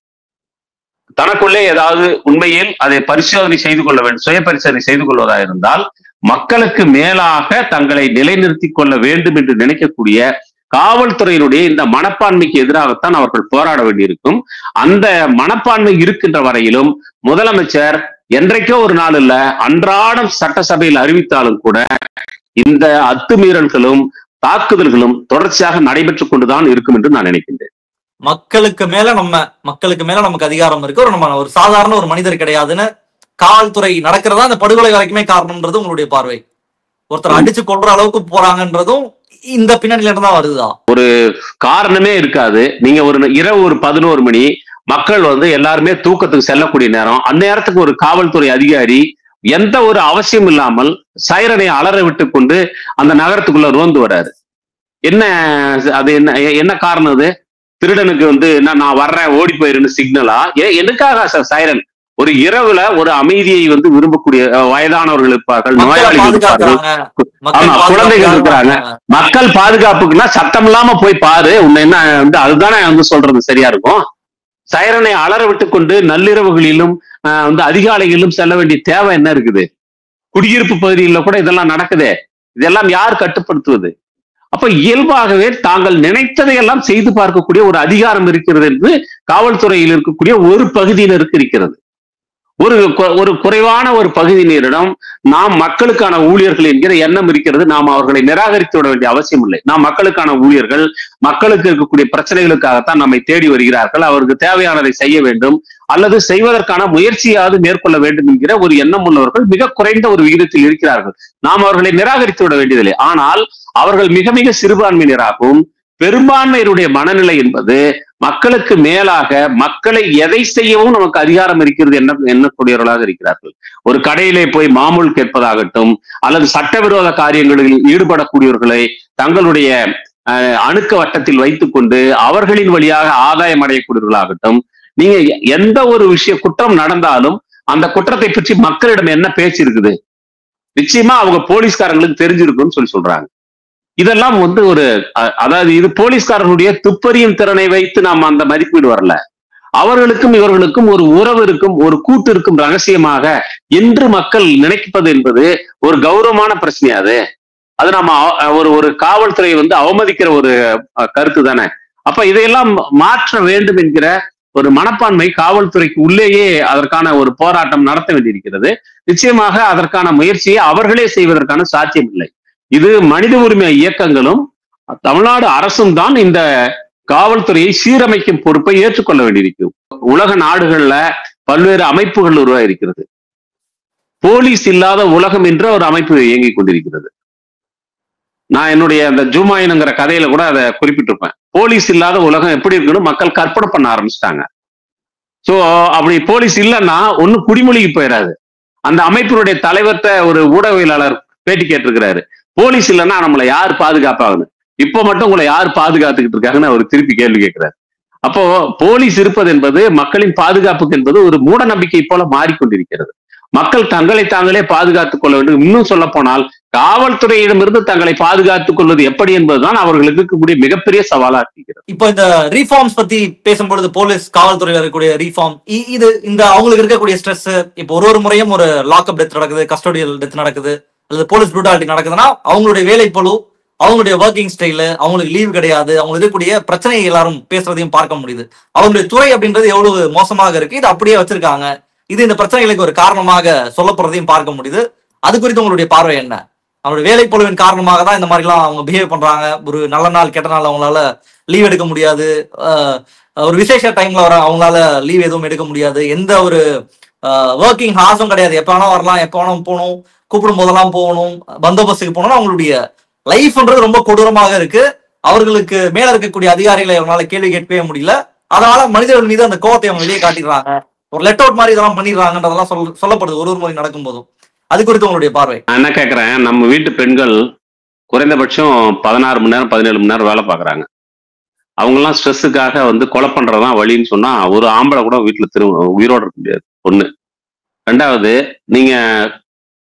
தனக்குள்ளே ஏதாவது உண்மையில் அதை பரிசோதனை செய்து கொள்ள வேண்டும், சுய பரிசோதனை செய்து கொள்வதாக இருந்தால் மக்களுக்கு மேலாக தங்களை நிலைநிறுத்தி கொள்ள வேண்டும் என்று நினைக்கக்கூடிய காவல்துறையினுடைய இந்த மனப்பான்மைக்கு எதிராகத்தான் அவர்கள் போராட வேண்டியிருக்கும். அந்த மனப்பான்மை இருக்கின்ற வரையிலும் முதலமைச்சர் என்றைக்கோ ஒரு நாள் இல்ல அன்றாடம் சட்டசபையில் அறிவித்தாலும் கூட இந்த அத்துமீறல்களும் தாக்குதல்களும் தொடர்ச்சியாக நடைபெற்றுக் கொண்டுதான் இருக்கும் என்று நான் நினைக்கின்றேன். மக்களுக்கு மேல நமக்கு அதிகாரம் இருக்கு, ஒரு சாதாரண ஒரு மனிதர் கிடையாதுன்னு காவல்துறை நடக்கிறதா அந்த படுகொலை வரைக்குமே காரணம்ன்றது உங்களுடைய பார்வை? ஒருத்தர் அடிச்சு கொள்ற அளவுக்கு போறாங்கன்றதும் இந்த பின்னணியில இருந்தா வருதா? ஒரு காரணமே இருக்காது. நீங்க இரவு 11 மணி மக்கள் எல்லாருமே தூக்கத்துக்கு செல்லக்கூடிய நேரம், அந்த நேரத்துக்கு ஒரு காவல்துறை அதிகாரி எந்த ஒரு அவசியம் இல்லாமல் சைரனை அலற விட்டு கொண்டு அந்த நகரத்துக்குள்ள ரோந்து வராரு. அது என்ன காரணம்? அது திருடனுக்கு நான் வர்றேன் ஓடி போயிருன்னு சிக்னலா? எதுக்காக சைரன்? ஒரு இரவுல ஒரு அமைதியை விரும்பக்கூடிய வயதானவர்கள் இருப்பார்கள், நோயாளிகள் இருப்பார்கள், ஆமா குழந்தைகள் இருக்கிறாங்க. மக்கள் பாதுகாப்புக்குன்னா சத்தம் இல்லாம போய் பாரு, உன்னை என்ன அதுதானே சொல்றது சரியா இருக்கும். சைரனை அலற விட்டு கொண்டு நள்ளிரவுகளிலும் அதிகாலைகளிலும் செல்ல வேண்டிய தேவை என்ன இருக்குது? குடியிருப்பு பகுதிகளில் கூட இதெல்லாம் நடக்குதே. இதெல்லாம் யார் கட்டுப்படுத்துவது? அப்ப இயல்பாகவே தாங்கள் நினைத்ததையெல்லாம் செய்து பார்க்கக்கூடிய ஒரு அதிகாரம் இருக்கிறது என்று காவல்துறையில் இருக்கக்கூடிய ஒரு பகுதியினருக்கு இருக்கிறது. ஒரு குறைவான ஒரு பகுதியினரிடம் நாம் மக்களுக்கான ஊழியர்கள் என்கிற எண்ணம் இருக்கிறது. நாம் அவர்களை நிராகரித்து விட வேண்டிய அவசியம் இல்லை. நாம் மக்களுக்கான ஊழியர்கள், மக்களுக்கு இருக்கக்கூடிய பிரச்சனைகளுக்காகத்தான் நம்மை தேடி வருகிறார்கள், அவருக்கு தேவையானதை செய்ய வேண்டும் அல்லது செய்வதற்கான முயற்சியாவது மேற்கொள்ள வேண்டும் என்கிற ஒரு எண்ணம் உள்ளவர்கள் மிக குறைந்த ஒரு விகிதத்தில் இருக்கிறார்கள். நாம் அவர்களை நிராகரித்து விட வேண்டியதில்லை. ஆனால் அவர்கள் மிக மிக சிறுபான்மையினராகவும் பெரும்பான்மையினுடைய மனநிலை என்பது மக்களுக்கு மேலாக மக்களை எதை செய்யவும் நமக்கு அதிகாரம் இருக்கிறது எண்ணக்கூடியவர்களாக இருக்கிறார்கள். ஒரு கடையிலே போய் மாமூல் கேட்பதாகட்டும் அல்லது சட்டவிரோத காரியங்களில் ஈடுபடக்கூடியவர்களை தங்களுடைய அணுக்க வட்டத்தில் வைத்துக் கொண்டு அவர்களின் வழியாக ஆதாயம் அடையக்கூடியவர்களாகட்டும், நீங்க எந்த ஒரு குற்றம் நடந்தாலும் அந்த குற்றத்தை பற்றி மக்களிடம் என்ன பேச்சு இருக்குது? நிச்சயமா அவங்க போலீஸ்காரங்களுக்கு தெரிஞ்சிருக்குன்னு சொல்றாங்க. இதெல்லாம் ஒரு அதாவது இது போலீஸ்காரர்களுடைய துப்பறியும் திறனை வைத்து நாம் அந்த மதிப்பீடு வரல. அவர்களுக்கும் இவர்களுக்கும் ஒரு உறவு இருக்கும், ஒரு கூட்டு இருக்கும் ரகசியமாக என்று மக்கள் நினைப்பது என்பது ஒரு கௌரவமான பிரச்சனையாது. அது நம்ம ஒரு காவல்துறையை அவமதிக்கிற ஒரு கருத்து தானே. அப்ப இதையெல்லாம் மாற்ற வேண்டும் என்கிற ஒரு மனப்பான்மை காவல்துறைக்கு உள்ளேயே அதற்கான ஒரு போராட்டம் நடத்த வேண்டியிருக்கிறது. நிச்சயமாக அதற்கான முயற்சியை அவர்களே செய்வதற்கான சாத்தியம் இல்லை. இது மனித உரிமை இயக்கங்களும் தமிழ்நாடு அரசும் தான் இந்த காவல்துறையை சீரமைக்கும் பொறுப்பை ஏற்றுக்கொள்ள வேண்டியிருக்கும். உலக நாடுகள்ல பல்வேறு அமைப்புகள் உருவாயிருக்கிறது. போலீஸ் இல்லாத உலகம் என்ற ஒரு அமைப்பு இயங்கிக் கொண்டிருக்கிறது. நான் என்னுடைய அந்த ஜூமாயினுங்கிற கதையில கூட அதை குறிப்பிட்டிருப்பேன். போலீஸ் இல்லாத உலகம் எப்படி இருக்குன்னு மக்கள் கற்பனை பண்ண ஆரம்பிச்சிட்டாங்க. சோ அப்படி போலீஸ் இல்லைன்னா ஒன்னும் குடிமொழிக்கு போயிடாது. அந்த அமைப்பினுடைய தலைவர்கிட்ட ஒரு ஊடகவியலாளர் பேட்டி கேட்டிருக்கிறாரு, போலீஸ் இல்லைன்னா நம்மளை யார் பாதுகாப்பாகணும், இப்ப மட்டும் உங்களை யார் பாதுகாத்துக்கிட்டு இருக்காங்கன்னு அவர் திருப்பி கேள்வி கேட்கிறாரு. அப்போ போலீஸ் இருப்பது என்பது மக்களின் பாதுகாப்புக்கு என்பது ஒரு மூட நம்பிக்கை போல மாறிக்கொண்டிருக்கிறது. மக்கள் தங்களை தாங்களே பாதுகாத்துக் கொள்ள வேண்டும். இன்னும் சொல்ல போனால் காவல்துறையிடமிருந்து தங்களை பாதுகாத்துக் கொள்வது எப்படி என்பதுதான் அவர்களுக்கு இருக்கக்கூடிய மிகப்பெரிய சவாலா இருக்கிறது. இப்போ இந்த ரீஃபார்ம்ஸ் பத்தி பேசும்பொழுது, போலீஸ் காவல்துறையில் இருக்கக்கூடிய ரீஃபார்ம், இது இந்த அவங்களுக்கு இருக்கக்கூடிய ஸ்ட்ரெஸ், இப்போ ஒரு முறையும் ஒரு லாக்அப் டெத் நடக்குது, கஸ்டோடியல் டெத் நடக்குது, அல்லது போலீஸ் ப்ரூட்டாலிட்டி நடக்குதுன்னா அவங்களுடைய வேலை பளு, அவங்களுடைய ஒர்க்கிங் ஸ்டைலு, அவங்களுக்கு லீவ் கிடையாது, அவங்களுக்கு இருக்கக்கூடிய பிரச்சனையை எல்லாரும் பேசுறதையும் பார்க்க முடியுது. அவங்களுடைய துறை அப்படின்றது எவ்வளவு மோசமாக இருக்கு, இது அப்படியே வச்சிருக்காங்க, இது இந்த பிரச்சனைகளுக்கு ஒரு காரணமாக சொல்லப்படுறதையும் பார்க்க முடியுது. அது குறித்து உங்களுடைய பார்வை என்ன? அவங்களுடைய வேலை பளுவின் காரணமாக தான் இந்த மாதிரிலாம் அவங்க பிஹேவ் பண்றாங்க. ஒரு நல்ல நாள் கெட்ட நாள் அவங்களால லீவ் எடுக்க முடியாது, ஒரு விசேஷ டைம்ல வர அவங்களால லீவ் எதுவும் எடுக்க முடியாது, எந்த ஒரு ஒர்க்கிங் ஹார்ஸும் கிடையாது, எப்ப வேணா வரலாம், எப்ப வேணா போகணும், கூப்பிடும் போதெல்லாம் போகணும், பந்தோபஸ்துக்கு போகணும். அவங்களுடைய லைஃப்ன்றது ரொம்ப கொடூரமாக இருக்கு. அவர்களுக்கு மேல இருக்கக்கூடிய அதிகாரிகளை அவங்களால கேள்வி கேட்கவே முடியல. அதனால மனிதர்கள் மீது அந்த கோவத்தை அவங்க வெளியே காட்டிடுறாங்க, ஒரு லெட் அவுட் மாதிரி இதெல்லாம் பண்ணிடுறாங்கன்றதெல்லாம் சொல்லப்படுது ஒரு முறை நடக்கும் போதும். அது குறித்து உங்களுடைய பார்வை? நான் என்ன கேட்கிறேன், நம்ம வீட்டு பெண்கள் குறைந்தபட்சம் 16 மணி நேரம் 17 மணி நேரம் வேலை பாக்குறாங்க. அவங்க எல்லாம் ஸ்ட்ரெஸ்ஸுக்காக கொலை பண்றதுதான் வழின்னு சொன்னா ஒரு ஆம்பளை கூட வீட்டுல உயிரோட இருக்க முடியாது. ஒண்ணு. ரெண்டாவது, நீங்க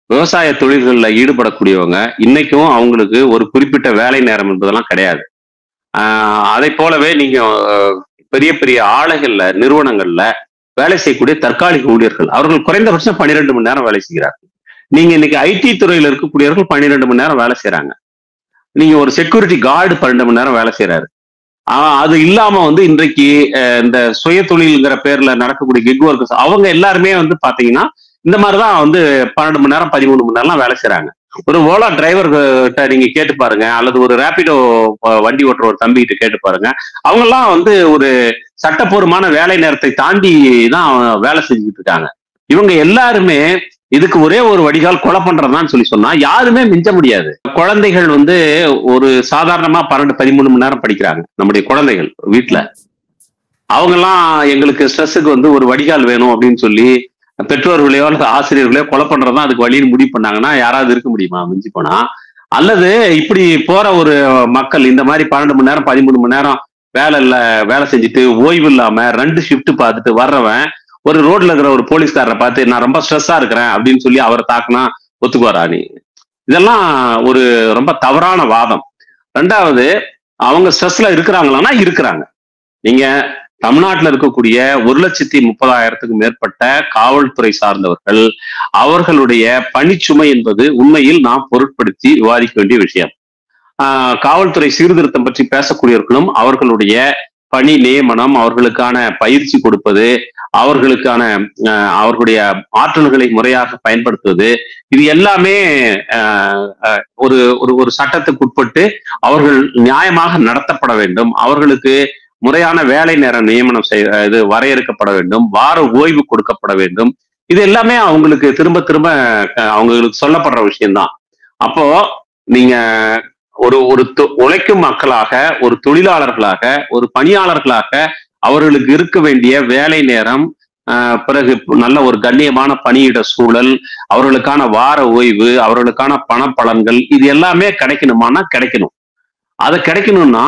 விவசாய தொழில்களில் ஈடுபடக்கூடியவங்க இன்னைக்கும் அவங்களுக்கு ஒரு குறிப்பிட்ட வேலை நேரம் என்பதெல்லாம் கிடையாது. அதை போலவே நீங்க பெரிய பெரிய ஆலைகள்ல, நிறுவனங்கள்ல வேலை செய்யக்கூடிய தற்காலிக ஊழியர்கள், அவர்கள் குறைந்தபட்சம் 12 மணி நேரம் வேலை செய்கிறார்கள். நீங்க இன்னைக்கு ஐடி துறையில இருக்கக்கூடியவர்கள் 12 மணி நேரம் வேலை செய்யறாங்க. நீங்க ஒரு செக்யூரிட்டி கார்டு 12 மணி நேரம் வேலை செய்யறாரு. அது இல்லாம இன்றைக்கு இந்த சுய தொழில்ங்கிற பேர்ல நடக்கக்கூடிய கிக் ஒர்க்கர்ஸ் அவங்க எல்லாருமே பாத்தீங்கன்னா இந்த மாதிரிதான் 12 மணி நேரம் 13 மணி நேரம்லாம் வேலை செய்யறாங்க. ஒரு ஓலா டிரைவர் கிட்ட நீங்க கேட்டு பாருங்க, அல்லது ஒரு ரேபிடோ வண்டி ஓட்டுற ஒரு தம்பி கிட்ட கேட்டு பாருங்க. அவங்க எல்லாம் ஒரு சட்டப்பூர்வமான வேலை நேரத்தை தாண்டி தான் வேலை செஞ்சுக்கிட்டு இருக்காங்க. இவங்க எல்லாருமே இதுக்கு ஒரே ஒரு வடிகால் கொலை பண்றதான்னு சொன்னா யாருமே மிஞ்ச முடியாது. குழந்தைகள் ஒரு சாதாரணமா 12-13 மணி நேரம் படிக்கிறாங்க. நம்முடைய குழந்தைகள் வீட்டுல அவங்க எல்லாம் எங்களுக்கு ஸ்ட்ரெஸ்ஸுக்கு ஒரு வடிகால் வேணும் அப்படின்னு சொல்லி பெற்றோர்களையோ அல்லது ஆசிரியர்களையோ கொலை பண்றதுதான் அதுக்கு வழின்னு முடிவு பண்ணாங்கன்னா யாராவது இருக்க முடியுமா மிஞ்சி போனா? அல்லது இப்படி போற ஒரு மக்கள் இந்த மாதிரி 12 மணி நேரம் 13 மணி நேரம் வேலை செஞ்சுட்டு ஓய்வு இல்லாம 2 ஷிஃப்ட் பார்த்துட்டு வர்றவன் ஒரு ரோட்ல இருக்கிற ஒரு போலீஸ்காரரை பார்த்து நான் ரொம்ப ஸ்ட்ரெஸ்ஸா இருக்கிறேன் அப்படின்னு சொல்லி அவரை தாக்குனா ஒத்துக்குவாரா? நீ இதெல்லாம் ஒரு ரொம்ப தவறான வாதம். ரெண்டாவது, அவங்க ஸ்ட்ரெஸ்ல இருக்கிறாங்களான்னா இருக்கிறாங்க. நீங்க தமிழ்நாட்டில் இருக்கக்கூடிய 1,30,000 மேற்பட்ட காவல்துறை சார்ந்தவர்கள், அவர்களுடைய பணிச்சுமை என்பது உண்மையில் நாம் பொருட்படுத்தி விவாதிக்க வேண்டிய விஷயம். காவல்துறை சீர்திருத்தம் பற்றி பேசக்கூடியவர்களும் அவர்களுடைய பணி நியமனம், அவர்களுக்கான பயிற்சி கொடுப்பது, அவர்களுடைய ஆற்றல்களை முறையாக பயன்படுத்துவது, இது எல்லாமே ஒரு ஒரு சட்டத்துக்கு உட்பட்டு அவர்கள் நியாயமாக நடத்தப்பட வேண்டும். அவர்களுக்கு முறையான வேலை நேரம் நியமனம் இது வரையறுக்கப்பட வேண்டும். வார ஓய்வு கொடுக்கப்பட வேண்டும். இது எல்லாமே அவங்களுக்கு திரும்ப திரும்ப அவங்களுக்கு சொல்லப்படுற விஷயம்தான். அப்போ நீங்க ஒரு உழைக்கும் மக்களாக, ஒரு தொழிலாளர்களாக, ஒரு பணியாளர்களாக அவர்களுக்கு இருக்க வேண்டிய வேலை நேரம், பிறகு நல்ல ஒரு கண்ணியமான பணியிட சூழல், அவர்களுக்கான வார ஓய்வு, அவர்களுக்கான பணப்பலன்கள், இது எல்லாமே கிடைக்கணுமானா கிடைக்கணும். அது கிடைக்கணும்னா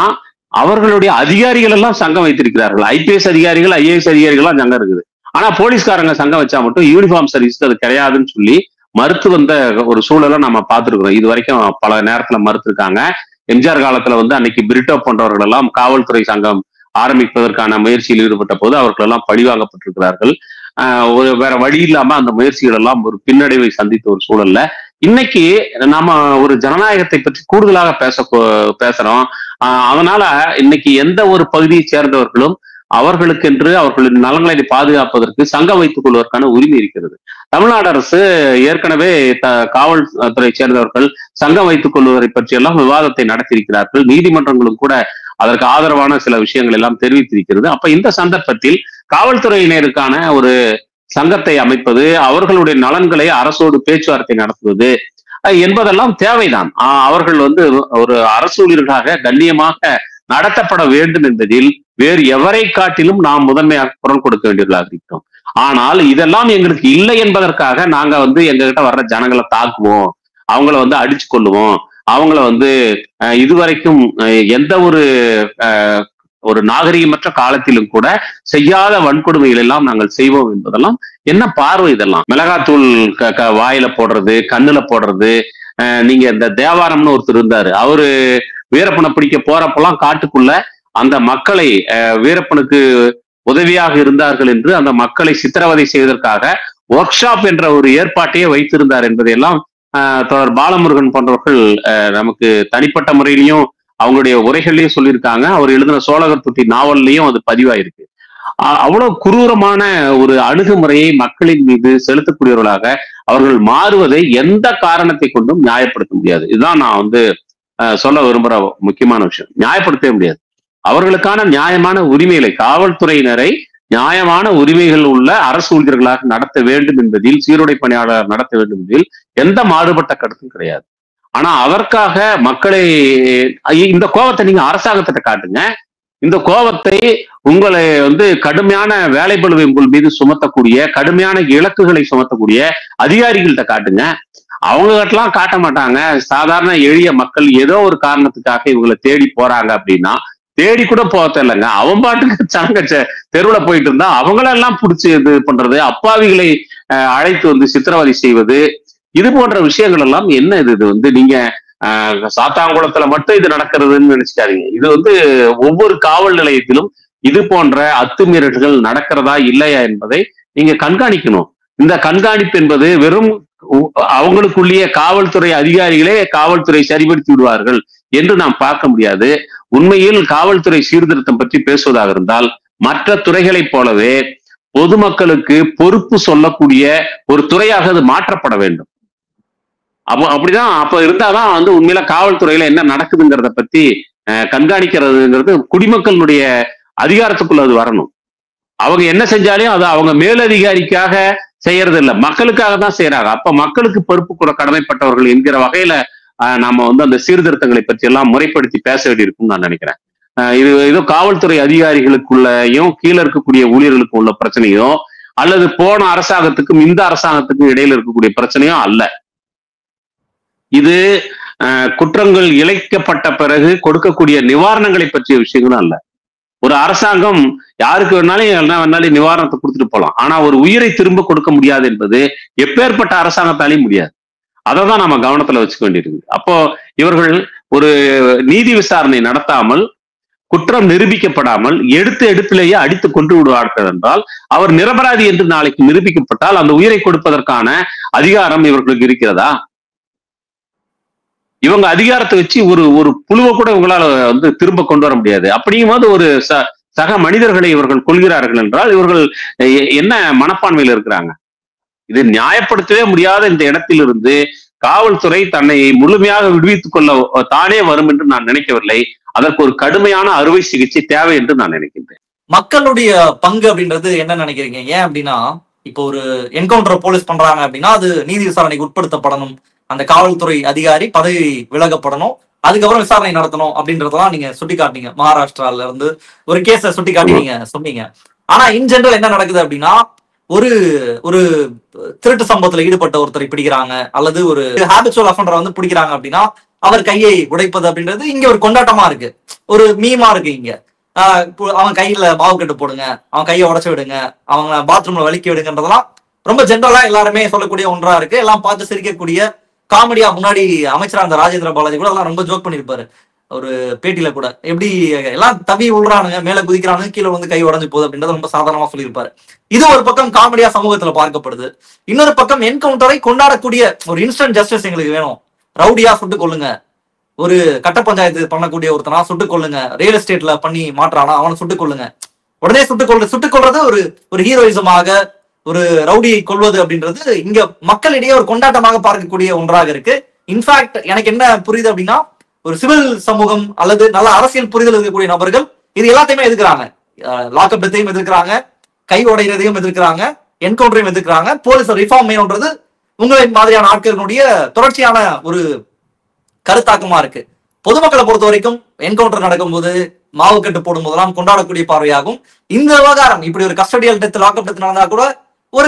அவர்களுடைய அதிகாரிகள் எல்லாம் சங்கம் வைத்திருக்கிறார்கள். ஐபிஎஸ் அதிகாரிகள், ஐஏஎஸ் அதிகாரிகள்லாம் சங்கம் இருக்குது. ஆனா போலீஸ்காரங்க சங்கம் வச்சா மட்டும் யூனிஃபார்ம் சர்வீஸ் அது கிடையாதுன்னு சொல்லி மறுத்து வந்த ஒரு சூழலை நம்ம பார்த்துருக்கிறோம். இது வரைக்கும் பல நேரத்துல மறுத்திருக்காங்க. எம்ஜிஆர் காலத்துல அன்னைக்கு பிரிட்டோ போன்றவர்கள் எல்லாம் காவல்துறை சங்கம் ஆரம்பிப்பதற்கான முயற்சியில் ஈடுபட்ட போது அவர்கள் எல்லாம் பழிவாங்கப்பட்டிருக்கிறார்கள். வேற வழி இல்லாம அந்த முயற்சிகள் எல்லாம் ஒரு பின்னடைவை சந்தித்த ஒரு சூழல்ல இன்னைக்கு நாம ஒரு ஜனநாயகத்தை பற்றி கூடுதலாக பேசுறோம். அதனால இன்னைக்கு எந்த ஒரு பகுதியை சேர்ந்தவர்களும் அவர்களுக்கென்று அவர்களின் நலன்களை பாதுகாப்பதற்கு சங்கம் வைத்துக் கொள்வதற்கான உரிமை இருக்கிறது. தமிழ்நாடு அரசு ஏற்கனவே காவல்துறை சேர்ந்தவர்கள் சங்கம் வைத்துக் கொள்வதை பற்றியெல்லாம் விவாதத்தை நடத்தியிருக்கிறார்கள். நீதிமன்றங்களும் கூட அதற்கு ஆதரவான சில விஷயங்கள் எல்லாம் தெரிவித்திருக்கிறது. அப்ப இந்த சந்தர்ப்பத்தில் காவல்துறையினருக்கான ஒரு சங்கத்தை அமைப்பது, அவர்களுடைய நலன்களை அரசோடு பேச்சுவார்த்தை நடத்துவது என்பதெல்லாம் தேவைதான். அவர்கள் ஒரு அரசு ஊழியர்களாக கண்ணியமாக நடத்தப்பட வேண்டும் என்பதில் வேறு எவரை காட்டிலும் நாம் முதன்மையாக குரல் கொடுக்க வேண்டியவர்களாக இருக்கிறோம். ஆனால் இதெல்லாம் எங்களுக்கு இல்லை என்பதற்காக நாங்க எங்ககிட்ட வர்ற ஜனங்களை தாக்குவோம், அவங்கள அடிச்சு கொள்ளுவோம், அவங்கள இதுவரைக்கும் எந்த ஒரு நாகரிகமற்ற காலத்திலும் கூட செய்யாத வன்கொடுமைகள் எல்லாம் நாங்கள் செய்வோம் என்பதெல்லாம் என்ன பார்வை இதெல்லாம்? மிளகாத்தூள் வாயில போடுறது, கண்ணுல போடுறது. நீங்க இந்த தேவாரம்னு ஒருத்தர் இருந்தாரு, அவரு வீரப்பனை பிடிக்க போறப்பெல்லாம் காட்டுக்குள்ள அந்த மக்களை வீரப்பனுக்கு உதவியாக இருந்தார்கள் என்று அந்த மக்களை சித்திரவதை செய்வதற்காக ஒர்க் ஷாப் என்ற ஒரு ஏற்பாட்டையே வைத்திருந்தார் என்பதையெல்லாம் தொடர் பாலமுருகன் போன்றவர்கள் நமக்கு தனிப்பட்ட முறையிலையும் அவங்களுடைய உரைகள்லையும் சொல்லியிருக்காங்க. அவர் எழுதின சோழகர் தொட்டி நாவல்லையும் அது பதிவாயிருக்கு. அவ்வளவு குரூரமான ஒரு அணுகுமுறையை மக்களின் மீது செலுத்தக்கூடியவர்களாக அவர்கள் மாறுவதை எந்த காரணத்தை கொண்டும் நியாயப்படுத்த முடியாது. இதுதான் நான் சொல்ல விரும்புற முக்கியமான விஷயம். நியாயப்படுத்தவே முடியாது. அவர்களுக்கான நியாயமான உரிமைகளை, காவல்துறையினரை நியாயமான உரிமைகள் உள்ள அரசு ஊழியர்களாக நடத்த வேண்டும் என்பதில், சீருடை பணியாளர் நடத்த வேண்டும் என்பதில் எந்த மாறுபட்ட கருத்தும் கிடையாது. ஆனா அதற்காக மக்களை இந்த கோபத்தை நீங்க அரசாங்கத்திட்ட காட்டுங்க. இந்த கோபத்தை உங்களை கடுமையான வேலைப்பளுவை உங்கள் மீது சுமத்தக்கூடிய, கடுமையான இலக்குகளை சுமத்தக்கூடிய அதிகாரிகள்கிட்ட காட்டுங்க. அவங்க கிட்டலாம் காட்ட மாட்டாங்க. சாதாரண எளிய மக்கள் ஏதோ ஒரு காரணத்துக்காக இவங்களை தேடி போறாங்க அப்படின்னா, தேடி கூட போக இல்லைங்க, அவன் பாட்டுக்கு சங்க தெருவுல போயிட்டு இருந்தா அவங்களெல்லாம் பிடிச்சி இது பண்றது, அப்பாவிகளை அழைத்து சித்திரவதை செய்வது, இது போன்ற விஷயங்கள் எல்லாம் என்ன இது நீங்க சாத்தாங்குளத்துல மட்டும் இது நடக்கிறதுன்னு நினைச்சுக்காதீங்க. இது ஒவ்வொரு காவல் நிலையத்திலும் இது போன்ற அத்துமீறல்கள் நடக்கிறதா இல்லையா என்பதை நீங்க கண்காணிக்கணும். இந்த கண்காணிப்பு என்பது வெறும் அவங்களுக்குள்ளேயே காவல்துறை அதிகாரிகளே காவல்துறை சரிபடுத்தி விடுவார்கள் என்று நாம் பார்க்க முடியாது. உண்மையில் காவல்துறை சீர்திருத்தம் பற்றி பேசுவதாக இருந்தால் மற்ற துறைகளைப் போலவே பொதுமக்களுக்கு பொறுப்பு சொல்லக்கூடிய ஒரு துறையாக அது மாற்றப்பட வேண்டும். அப்படிதான் அப்ப இருந்தாதான் உண்மையில காவல்துறையில என்ன நடக்குதுங்கிறத பத்தி கண்காணிக்கிறதுங்கிறது குடிமக்களுடைய அதிகாரத்துக்குள்ள அது வரணும். அவங்க என்ன செஞ்சாலும் அது அவங்க மேலதிகாரிக்காக செய்யறது இல்லை, மக்களுக்காக தான் செய்யறாங்க. அப்ப மக்களுக்கு பொறுப்பு கூட கடமைப்பட்டவர்கள் என்கிற வகையில நாம அந்த சீர்திருத்தங்களை பற்றி எல்லாம் முறைப்படுத்தி பேச வேண்டியிருக்கும்னு நான் நினைக்கிறேன். இது ஏதோ காவல்துறை அதிகாரிகளுக்குள்ளயும் கீழே இருக்கக்கூடிய ஊழியர்களுக்கு உள்ள பிரச்சனையோ அல்லது போன அரசாங்கத்துக்கும் இந்த அரசாங்கத்துக்கும் இடையில இருக்கக்கூடிய பிரச்சனையோ அல்ல. இது குற்றங்கள் இழைக்கப்பட்ட பிறகு கொடுக்கக்கூடிய நிவாரணங்களை பற்றிய விஷயங்களும் அல்ல. ஒரு அரசாங்கம் யாருக்கு வேணாலும் என்ன வேணாலும் நிவாரணத்தை கொடுத்துட்டு போகலாம். ஆனா ஒரு உயிரை திரும்ப கொடுக்க முடியாது என்பது எப்பேற்பட்ட அரசாங்கத்தாலையும் முடியாது. அதை தான் நம்ம கவனத்துல வச்சுக்க வேண்டியிருக்கு. அப்போ இவர்கள் ஒரு நீதி விசாரணை நடத்தாமல், குற்றம் நிரூபிக்கப்படாமல் எடுப்பிலேயே அடித்து கொண்டு விடுவார்கள் என்றால், அவர் நிரபராதி என்று நாளைக்கு நிரூபிக்கப்பட்டால் அந்த உயிரை கொடுப்பதற்கான அதிகாரம் இவர்களுக்கு இருக்கிறதா? இவங்க அதிகாரத்தை வச்சு ஒரு புழுவை கூட இவங்களால திரும்ப கொண்டு வர முடியாது. அப்படியும் போது ஒரு சக மனிதர்களை இவர்கள் கொள்கிறார்கள் என்றால் இவர்கள் என்ன மனப்பான்மையில இருக்கிறாங்க? இது நியாயப்படுத்தவே முடியாத இந்த இடத்திலிருந்து காவல்துறை தன்னை முழுமையாக விடுவித்துக் கொள்ள தானே வரும் என்று நான் நினைக்கவில்லை. அதற்கு ஒரு கடுமையான அறுவை சிகிச்சை தேவை என்று நான் நினைக்கின்றேன். மக்களுடைய பங்கு அப்படின்றது என்ன நினைக்கிறீங்க? ஏன் அப்படின்னா, இப்போ ஒரு என்கவுண்டர் போலீஸ் பண்றாங்க அப்படின்னா அது நீதி விசாரணைக்கு உட்படுத்தப்படணும், அந்த காவல்துறை அதிகாரி பதவி விலகப்படணும், அதுக்கப்புறம் விசாரணை நடத்தணும் அப்படின்றதெல்லாம் நீங்க சுட்டி காட்டினீங்க. மகாராஷ்டிரால இருந்து ஒரு கேஸ சுட்டி காட்டி நீங்க சொன்னீங்க. ஆனா இன் ஜெனரல் என்ன நடக்குது அப்படின்னா, ஒரு ஒரு திருட்டு சம்பவத்துல ஈடுபட்ட ஒருத்தரை பிடிக்கிறாங்க அல்லது ஒரு ஹாபிச்சுவல் அஃபெண்டரை பிடிக்கிறாங்க அப்படின்னா அவர் கையை உடைப்பது அப்படின்றது இங்க ஒரு கொண்டாட்டமா இருக்கு, ஒரு மீமா இருக்கு. இங்க அவன் கையில மாவு கட்டு போடுங்க, அவன் கையை உடைச்சு விடுங்க, அவங்க பாத்ரூம்ல வலிக்க விடுங்கன்றதெல்லாம் ரொம்ப ஜென்ரலா எல்லாருமே சொல்லக்கூடிய ஒன்றா இருக்கு. எல்லாம் பார்த்து சிரிக்கக்கூடிய காமெடியா. முன்னாடி அமைச்சரா அந்த ராஜேந்திர பாலாஜி கூட எல்லாம் ரொம்ப ஜோக் பண்ணிருப்பாரு ஒரு பேட்டியில கூட, எப்படி எல்லாம் தவி விழுறானுங்க, மேல குதிக்கிறானுங்க, கீழே கை உடஞ்சு போகுது அப்படின்றத ரொம்ப சாதாரணமா சொல்லியிருப்பாரு. இது ஒரு பக்கம் காமெடியா சமூகத்துல பார்க்கப்படுது. இன்னொரு பக்கம் என்கவுண்டரை கொண்டாடக்கூடிய ஒரு இன்ஸ்டன்ட் ஜஸ்டிஸ் எங்களுக்கு வேணும், ரவுடியா சுட்டுக் கொள்ளுங்க, ஒரு கட்ட பஞ்சாயத்து பண்ணக்கூடிய ஒருத்தனா சுட்டுக் கொள்ளுங்க, ரியல் எஸ்டேட்ல பண்ணி மாற்றானா அவனை சுட்டுக் கொள்ளுங்க, உடனே சுட்டுக் கொள்றது ஒரு ஹீரோயிசமாக, ஒரு ரவுடியை கொள்வது அப்படின்றது இங்க மக்களிடையே ஒரு கொண்டாட்டமாக பார்க்கக்கூடிய ஒன்றாக இருக்கு. இன்ஃபேக்ட் எனக்கு என்ன புரியுது அப்படின்னா, ஒரு சிவில் சமூகம் அல்லது நல்ல அரசியல் புரிதல் இருக்கக்கூடிய நபர்கள் இது எல்லாத்தையுமே எதிர்க்கிறாங்க. லாக்அப் டெத்தையும் எதிர்க்கிறாங்க, கை உடைகிறதையும் எதிர்க்கிறாங்க, என்கவுண்டரையும் எதிர்க்கிறாங்க. போலீஸ் ரிஃபார்ம் வேணும்ன்றது உங்களின் மாதிரியான ஆட்களினுடைய தொடர்ச்சியான ஒரு கருத்தாக்கமா இருக்கு. பொதுமக்களை பொறுத்த வரைக்கும் என்கவுண்டர் நடக்கும்போது, மாவு கட்டு போடும் போதெல்லாம் கொண்டாடக்கூடிய பார்வையாகும். இந்த விவகாரம் இப்படி ஒரு கஸ்டடியல் டெத், லாக்அப் டெத் நடந்தா கூட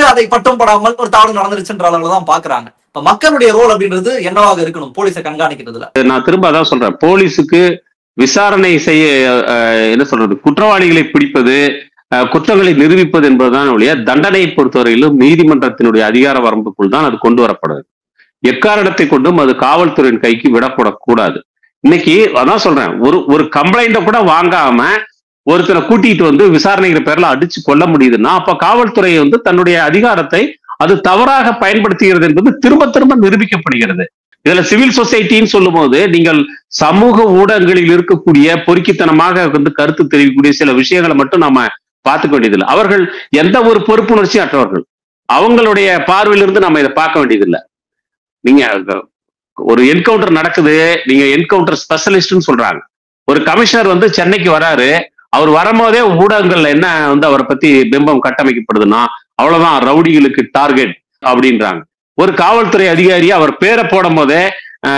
அதை பட்டம் படாமல் ஒரு தவறு நடந்துருச்சுன்ற அளவுல தான் பாக்குறாங்க. இப்ப மக்களுடைய ரோல் அப்படின்றது என்னவாக இருக்கணும் போலீஸை கண்காணிக்கிறதுல? நான் திரும்ப அதான் சொல்றேன், போலீஸுக்கு விசாரணை செய்ய என்ன சொல்றது, குற்றவாளிகளை பிடிப்பது, குற்றங்களை நிரூபிப்பது என்பதுதான் ஒழிய தண்டனையை பொறுத்தவரையிலும் நீதிமன்றத்தினுடைய அதிகார வரம்புக்குள் தான் அது கொண்டு வரப்படுது. எக்காரணத்தை கொண்டும் அது காவல்துறையின் கைக்கு விடப்படக்கூடாது. இன்னைக்கு அதான் சொல்றேன், ஒரு கம்ப்ளைண்ட கூட வாங்காம ஒருத்தரை கூட்டிட்டு வந்து விசாரணைங்கிற பேர்ல அடிச்சு கொள்ள முடியுதுன்னா, அப்ப காவல்துறை தன்னுடைய அதிகாரத்தை அது தவறாக பயன்படுத்துகிறது என்பது திரும்ப திரும்ப நிரூபிக்கப்படுகிறது. இதுல சிவில் சொசைட்டின்னு சொல்லும் போது நீங்கள் சமூக ஊடகங்களில் இருக்கக்கூடிய பொறுக்கித்தனமாக கருத்து தெரிவிக்கக்கூடிய சில விஷயங்களை மட்டும் நாம பார்த்துக்க வேண்டியதில்லை. அவர்கள் எந்த ஒரு பொறுப்புணர்ச்சி அற்றவர்கள், அவங்களுடைய பார்வையிலிருந்து நம்ம இதை பார்க்க வேண்டியதில்லை. நீங்க ஒரு என்கவுண்டர் நடக்குது, நீங்க என்கவுண்டர் ஸ்பெஷலிஸ்ட்னு சொல்றாங்க. ஒரு கமிஷனர் சென்னைக்கு வராரு, அவர் வரும்போதே ஊடகங்கள்ல என்ன அவரை பத்தி பிம்பம் கட்டமைக்கப்படுதுன்னா, அவ்வளவுதான் ரவுடிகளுக்கு டார்கெட் அப்படின்றாங்க. ஒரு காவல்துறை அதிகாரி அவர் பேரை போடும் போதே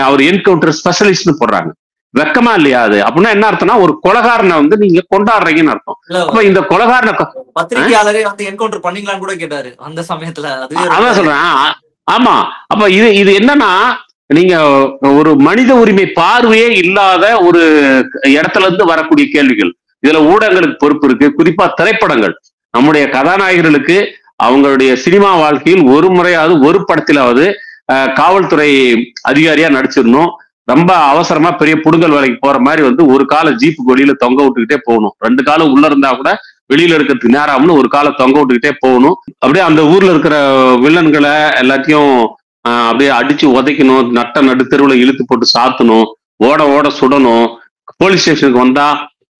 அவர் என்கவுண்டர் ஸ்பெஷலிஸ்ட்னு போடுறாங்க. வெக்கமா இல்லையா அது? அப்படின்னா என்ன அர்த்தம்னா, ஒரு கொலைகாரனை நீங்க கொண்டாடுறீங்கன்னு அர்த்தம். அப்ப இந்த கொலைகாரனை பத்திரிகையாளரே என்கவுண்டர் பண்ணீங்களான்னு கூட கேட்டாரு அந்த சமயத்துல. அதான் சொல்றேன். ஆமா, அப்ப இது என்னன்னா, நீங்க ஒரு மனித உரிமை பார்வையே இல்லாத ஒரு இடத்துல இருந்து வரக்கூடிய கேள்விகள். இதுல ஊடகங்களுக்கு பொறுப்பு இருக்கு. குறிப்பா திரைப்படங்கள், நம்முடைய கதாநாயகர்களுக்கு அவங்களுடைய சினிமா வாழ்க்கையில் ஒரு முறையாவது, ஒரு படத்திலாவது காவல்துறை அதிகாரியா நடிச்சிடணும். ரொம்ப அவசரமா பெரிய புடுங்கல் வேலைக்கு போற மாதிரி ஒரு கால ஜீப்பு வெளியில தொங்க விட்டுக்கிட்டே போகணும். 2 காலம் உள்ள இருந்தா கூட வெளியில இருக்கிறதுக்கு நேராமனு ஒரு காலை தொங்க விட்டுக்கிட்டே போகணும். அப்படியே அந்த ஊர்ல இருக்கிற வில்லன்களை எல்லாத்தையும் அப்படியே அடிச்சு உதைக்கணும், நடு தெருவுல இழுத்து போட்டு சாத்தணும், ஓட ஓட சுடணும். போலீஸ் ஸ்டேஷனுக்கு வந்தா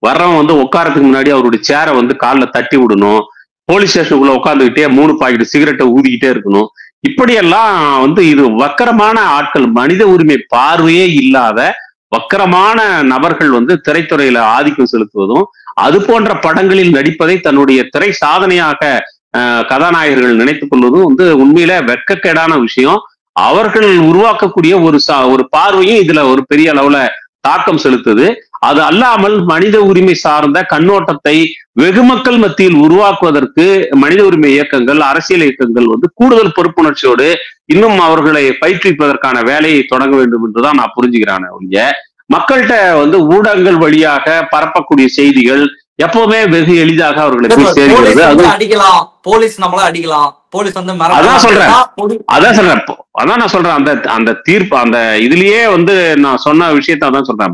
வர்றவன் உட்காரத்துக்கு முன்னாடி அவருடைய சேரை காலில் தட்டி விடணும். போலீஸ் ஸ்டேஷனுக்குள்ள உட்காந்துக்கிட்டே 3 பாக்கெட் சிகரெட்டை ஊதிக்கிட்டே இருக்கணும். இப்படியெல்லாம் இது வக்கரமான ஆட்கள், மனித உரிமை பார்வையே இல்லாத வக்கரமான நபர்கள் திரைத்துறையில ஆதிக்கம் செலுத்துவதும், அது போன்ற படங்களில் நடிப்பதை தன்னுடைய திரை சாதனையாக கதாநாயகர்கள் நினைத்துக் கொள்வதும் உண்மையில வெட்கக்கேடான விஷயம். அவர்கள் உருவாக்கக்கூடிய ஒரு பார்வையும் இதுல ஒரு பெரிய அளவுல தாக்கம் செலுத்துது. அது அல்லாமல் மனித உரிமை சார்ந்த கண்ணோட்டத்தை வெகுமக்கள் மத்தியில் உருவாக்குவதற்கு மனித உரிமை இயக்கங்கள், அரசியல் இயக்கங்கள் கூடுதல் பொறுப்புணர்ச்சியோடு இன்னும் அவர்களை பயிற்றுவிப்பதற்கான வேலையை தொடங்க வேண்டும் என்றுதான் நான் புரிஞ்சுக்கிறேன். ஒழிய மக்கள்கிட்ட ஊடகங்கள் வழியாக பரப்பக்கூடிய செய்திகள் எப்பவுமே வெகு எளிதாக அவர்களை போய் சேர்கிறது. அது அடிக்கலாம், போலீஸ் நம்மள அடிக்கலாம், போலீஸ் அதான் நான் சொல்றேன். அந்த தீர்ப்பு, அந்த இதுலயே நான் சொன்ன விஷயத்த அதான் சொல்றேன்.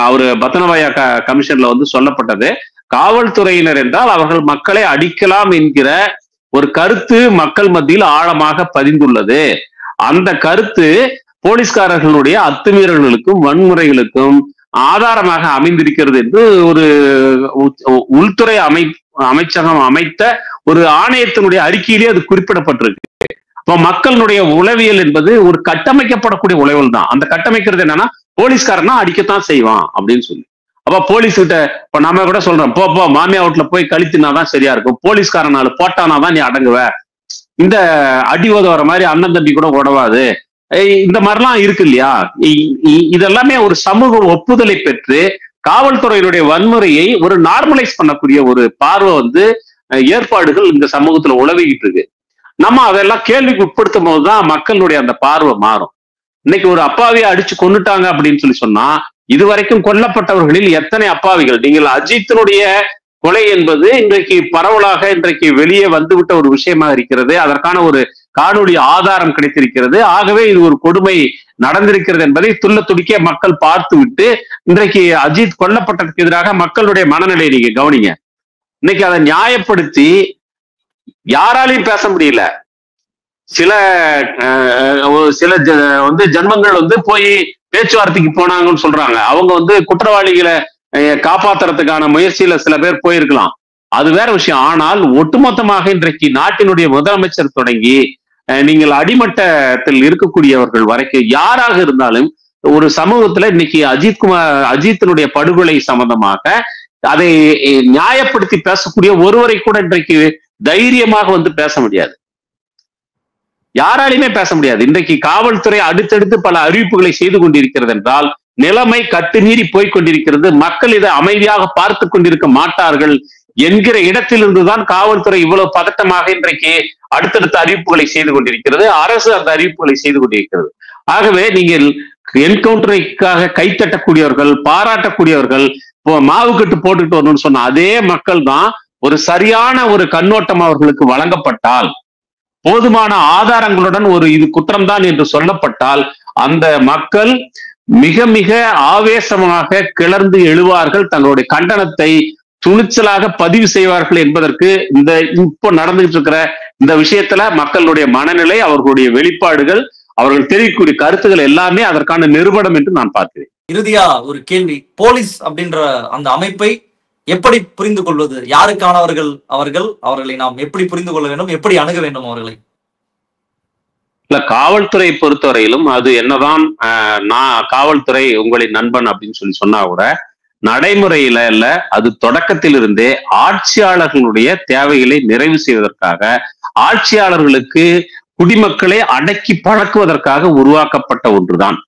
அவரு பத்தனபாயா கமிஷன்ல சொல்லப்பட்டது, காவல்துறையினர் என்றால் அவர்கள் மக்களை அடிக்கலாம் என்கிற ஒரு கருத்து மக்கள் மத்தியில் ஆழமாக பதிந்துள்ளது. அந்த கருத்து போலீஸ்காரர்களுடைய அத்துமீறல்களுக்கும் வன்முறைகளுக்கும் ஆதாரமாக அமைந்திருக்கிறது என்று ஒரு உள்துறை அமைச்சகம் அமைத்த ஒரு ஆணையத்தினுடைய அறிக்கையிலே அது குறிப்பிடப்பட்டிருக்கு. அப்ப மக்களுடைய உளவியல் என்பது ஒரு கட்டமைக்கப்படக்கூடிய உளவியல் தான். அந்த கட்டமைக்கிறது என்னன்னா, போலீஸ்காரனா அடிக்கத்தான் செய்வான் அப்படின்னு சொல்லி. அப்ப போலீஸ் கிட்ட இப்ப நாம கூட சொல்றோம், போ மாமியா வீட்டுல போய் கழித்துனாதான் சரியா இருக்கும், போலீஸ்காரனால போட்டானாதான் நீ அடங்குவ, இந்த அடி உதவுற மாதிரி அண்ணன் தம்பி கூட உடவாது, இந்த மாதிரிலாம் இருக்கு இல்லையா? இதெல்லாமே ஒரு சமூக ஒப்புதலை பெற்று காவல்துறையினுடைய வன்முறையை ஒரு நார்மலைஸ் பண்ணக்கூடிய ஒரு பார்வை ஏற்பாடுகள் இந்த சமூகத்துல உலவிக்கிட்டு இருக்கு. நம்ம அதெல்லாம் கேள்விக்கு உட்படுத்தும் போதுதான் மக்களுடைய அந்த பார்வை மாறும். இன்னைக்கு ஒரு அப்பாவியை அடிச்சு கொண்டுட்டாங்க அப்படின்னு சொன்னா, இதுவரைக்கும் கொல்லப்பட்டவர்களில் எத்தனை அப்பாவிகள்? நீங்கள் அஜித்தினுடைய கொலை என்பது இன்றைக்கு பரவலாக இன்றைக்கு வெளியே வந்துவிட்ட ஒரு விஷயமா இருக்கிறது. அதற்கான ஒரு காணொலி ஆதாரம் கிடைத்திருக்கிறது. ஆகவே இது ஒரு கொடுமை நடந்திருக்கிறது என்பதை துள்ள துடிக்க மக்கள் பார்த்து விட்டு, இன்றைக்கு அஜித் கொல்லப்பட்டதுக்கு எதிராக மக்களுடைய மனநிலை நீங்க கவனிங்க. இன்னைக்கு அதை நியாயப்படுத்தி யாராலையும் பேச முடியல. சில ஜன்மங்கள் போய் பேச்சுவார்த்தைக்கு போனாங்கன்னு சொல்றாங்க. அவங்க குற்றவாளிகளை காப்பாத்துறதுக்கான முயற்சியில சில பேர் போயிருக்கலாம். அது வேற விஷயம். ஆனால் ஒட்டுமொத்தமாக இன்றைக்கு நாட்டினுடைய முதலமைச்சர் தொடங்கி நீங்கள் அடிமட்டத்தில் இருக்கக்கூடியவர்கள் வரைக்கும் யாராக இருந்தாலும் ஒரு சமூகத்துல இன்னைக்கு அஜித்தினுடைய படுகொலை சம்பந்தமாக அதை நியாயப்படுத்தி பேசக்கூடிய ஒருவரை கூட இன்றைக்கு தைரியமாக வந்து பேச முடியாது. யாராலையுமே பேச முடியாது. இன்றைக்கு காவல்துறை அடுத்தடுத்து பல அறிவிப்புகளை செய்து கொண்டிருக்கிறது என்றால் நிலைமை கட்டுமீறி போய்கொண்டிருக்கிறது. மக்கள் இதை அமைதியாக பார்த்து கொண்டிருக்க மாட்டார்கள் என்கிற இடத்திலிருந்துதான் காவல்துறை இவ்வளவு பதட்டமாக இன்றைக்கு அடுத்தடுத்த அறிவிப்புகளை செய்து கொண்டிருக்கிறது. அரசு அந்த அறிவிப்புகளை செய்து கொண்டிருக்கிறது. ஆகவே நீங்கள் என்கவுண்டருக்காக கைத்தட்டக்கூடியவர்கள், பாராட்டக்கூடியவர்கள், மாவு கட்டு போட்டுக்கிட்டு வரணும்னு சொன்ன அதே மக்கள் தான் ஒரு சரியான ஒரு கண்ணோட்டம் அவர்களுக்கு வழங்கப்பட்டால், போதுமான ஆதாரங்களுடன் ஒரு இது குற்றம்தான் என்று சொல்லப்பட்டால் அந்த மக்கள் மிக மிக ஆவேசமாக கிளர்ந்து எழுவார்கள், தங்களுடைய கண்டனத்தை துணிச்சலாக பதிவு செய்வார்கள் என்பதற்கு இந்த இப்போ நடந்துகிட்டு இருக்கிற இந்த விஷயத்துல மக்களுடைய மனநிலை, அவர்களுடைய வெளிப்பாடுகள், அவர்கள் தெரிவிக்கக்கூடிய கருத்துக்கள் எல்லாமே அதற்கான நிறுவனம் என்று நான் பார்க்கிறேன். இறுதியா ஒரு கேள்வி, போலீஸ் அப்படின்ற அந்த அமைப்பை எப்படி புரிந்து கொள்வது? யாருக்கானவர்கள் அவர்களை நாம் எப்படி புரிந்து கொள்ள வேண்டும், எப்படி அணுக வேண்டும் அவர்களை? இல்ல, காவல்துறை பொறுத்தவரையிலும் அது என்னதான் நான் காவல்துறை உங்களின் நண்பன் அப்படின்னு சொன்னா கூட நடைமுறையில இல்ல, அது தொடக்கத்திலிருந்தே ஆட்சியாளர்களுடைய தேவைகளை நிறைவு செய்வதற்காக, ஆட்சியாளர்களுக்கு குடிமக்களை அடக்கி பழக்குவதற்காக உருவாக்கப்பட்ட ஒன்றுதான்.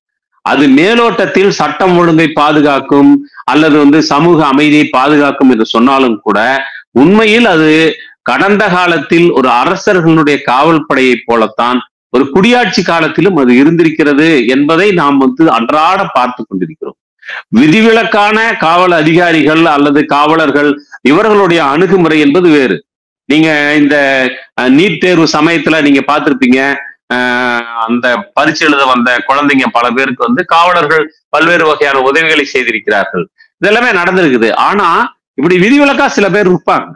அது மேலோட்டத்தில் சட்டம் ஒழுங்கை பாதுகாக்கும் அல்லது சமூக அமைதியை பாதுகாக்கும் என்று சொன்னாலும் கூட உண்மையில் அது கடந்த காலத்தில் ஒரு அரசர்களுடைய காவல் படையை போலத்தான் ஒரு குடியாட்சி காலத்திலும் அது இருந்திருக்கிறது என்பதை நாம் அன்றாட பார்த்து கொண்டிருக்கிறோம். விதிவிலக்கான காவல் அதிகாரிகள் அல்லது காவலர்கள் இவர்களுடைய அணுகுமுறை என்பது வேறு. நீங்க இந்த நீட் தேர்வு சமயத்துல நீங்க பார்த்திருப்பீங்க, அந்த பரீட்சை எழுத வந்த குழந்தைங்க பல பேருக்கு காவலர்கள் பல்வேறு வகையான உதவிகளை செய்திருக்கிறார்கள். இதெல்லாமே நடந்திருக்குது. ஆனா இப்படி விதிவிலக்கா சில பேர் இருப்பாங்க.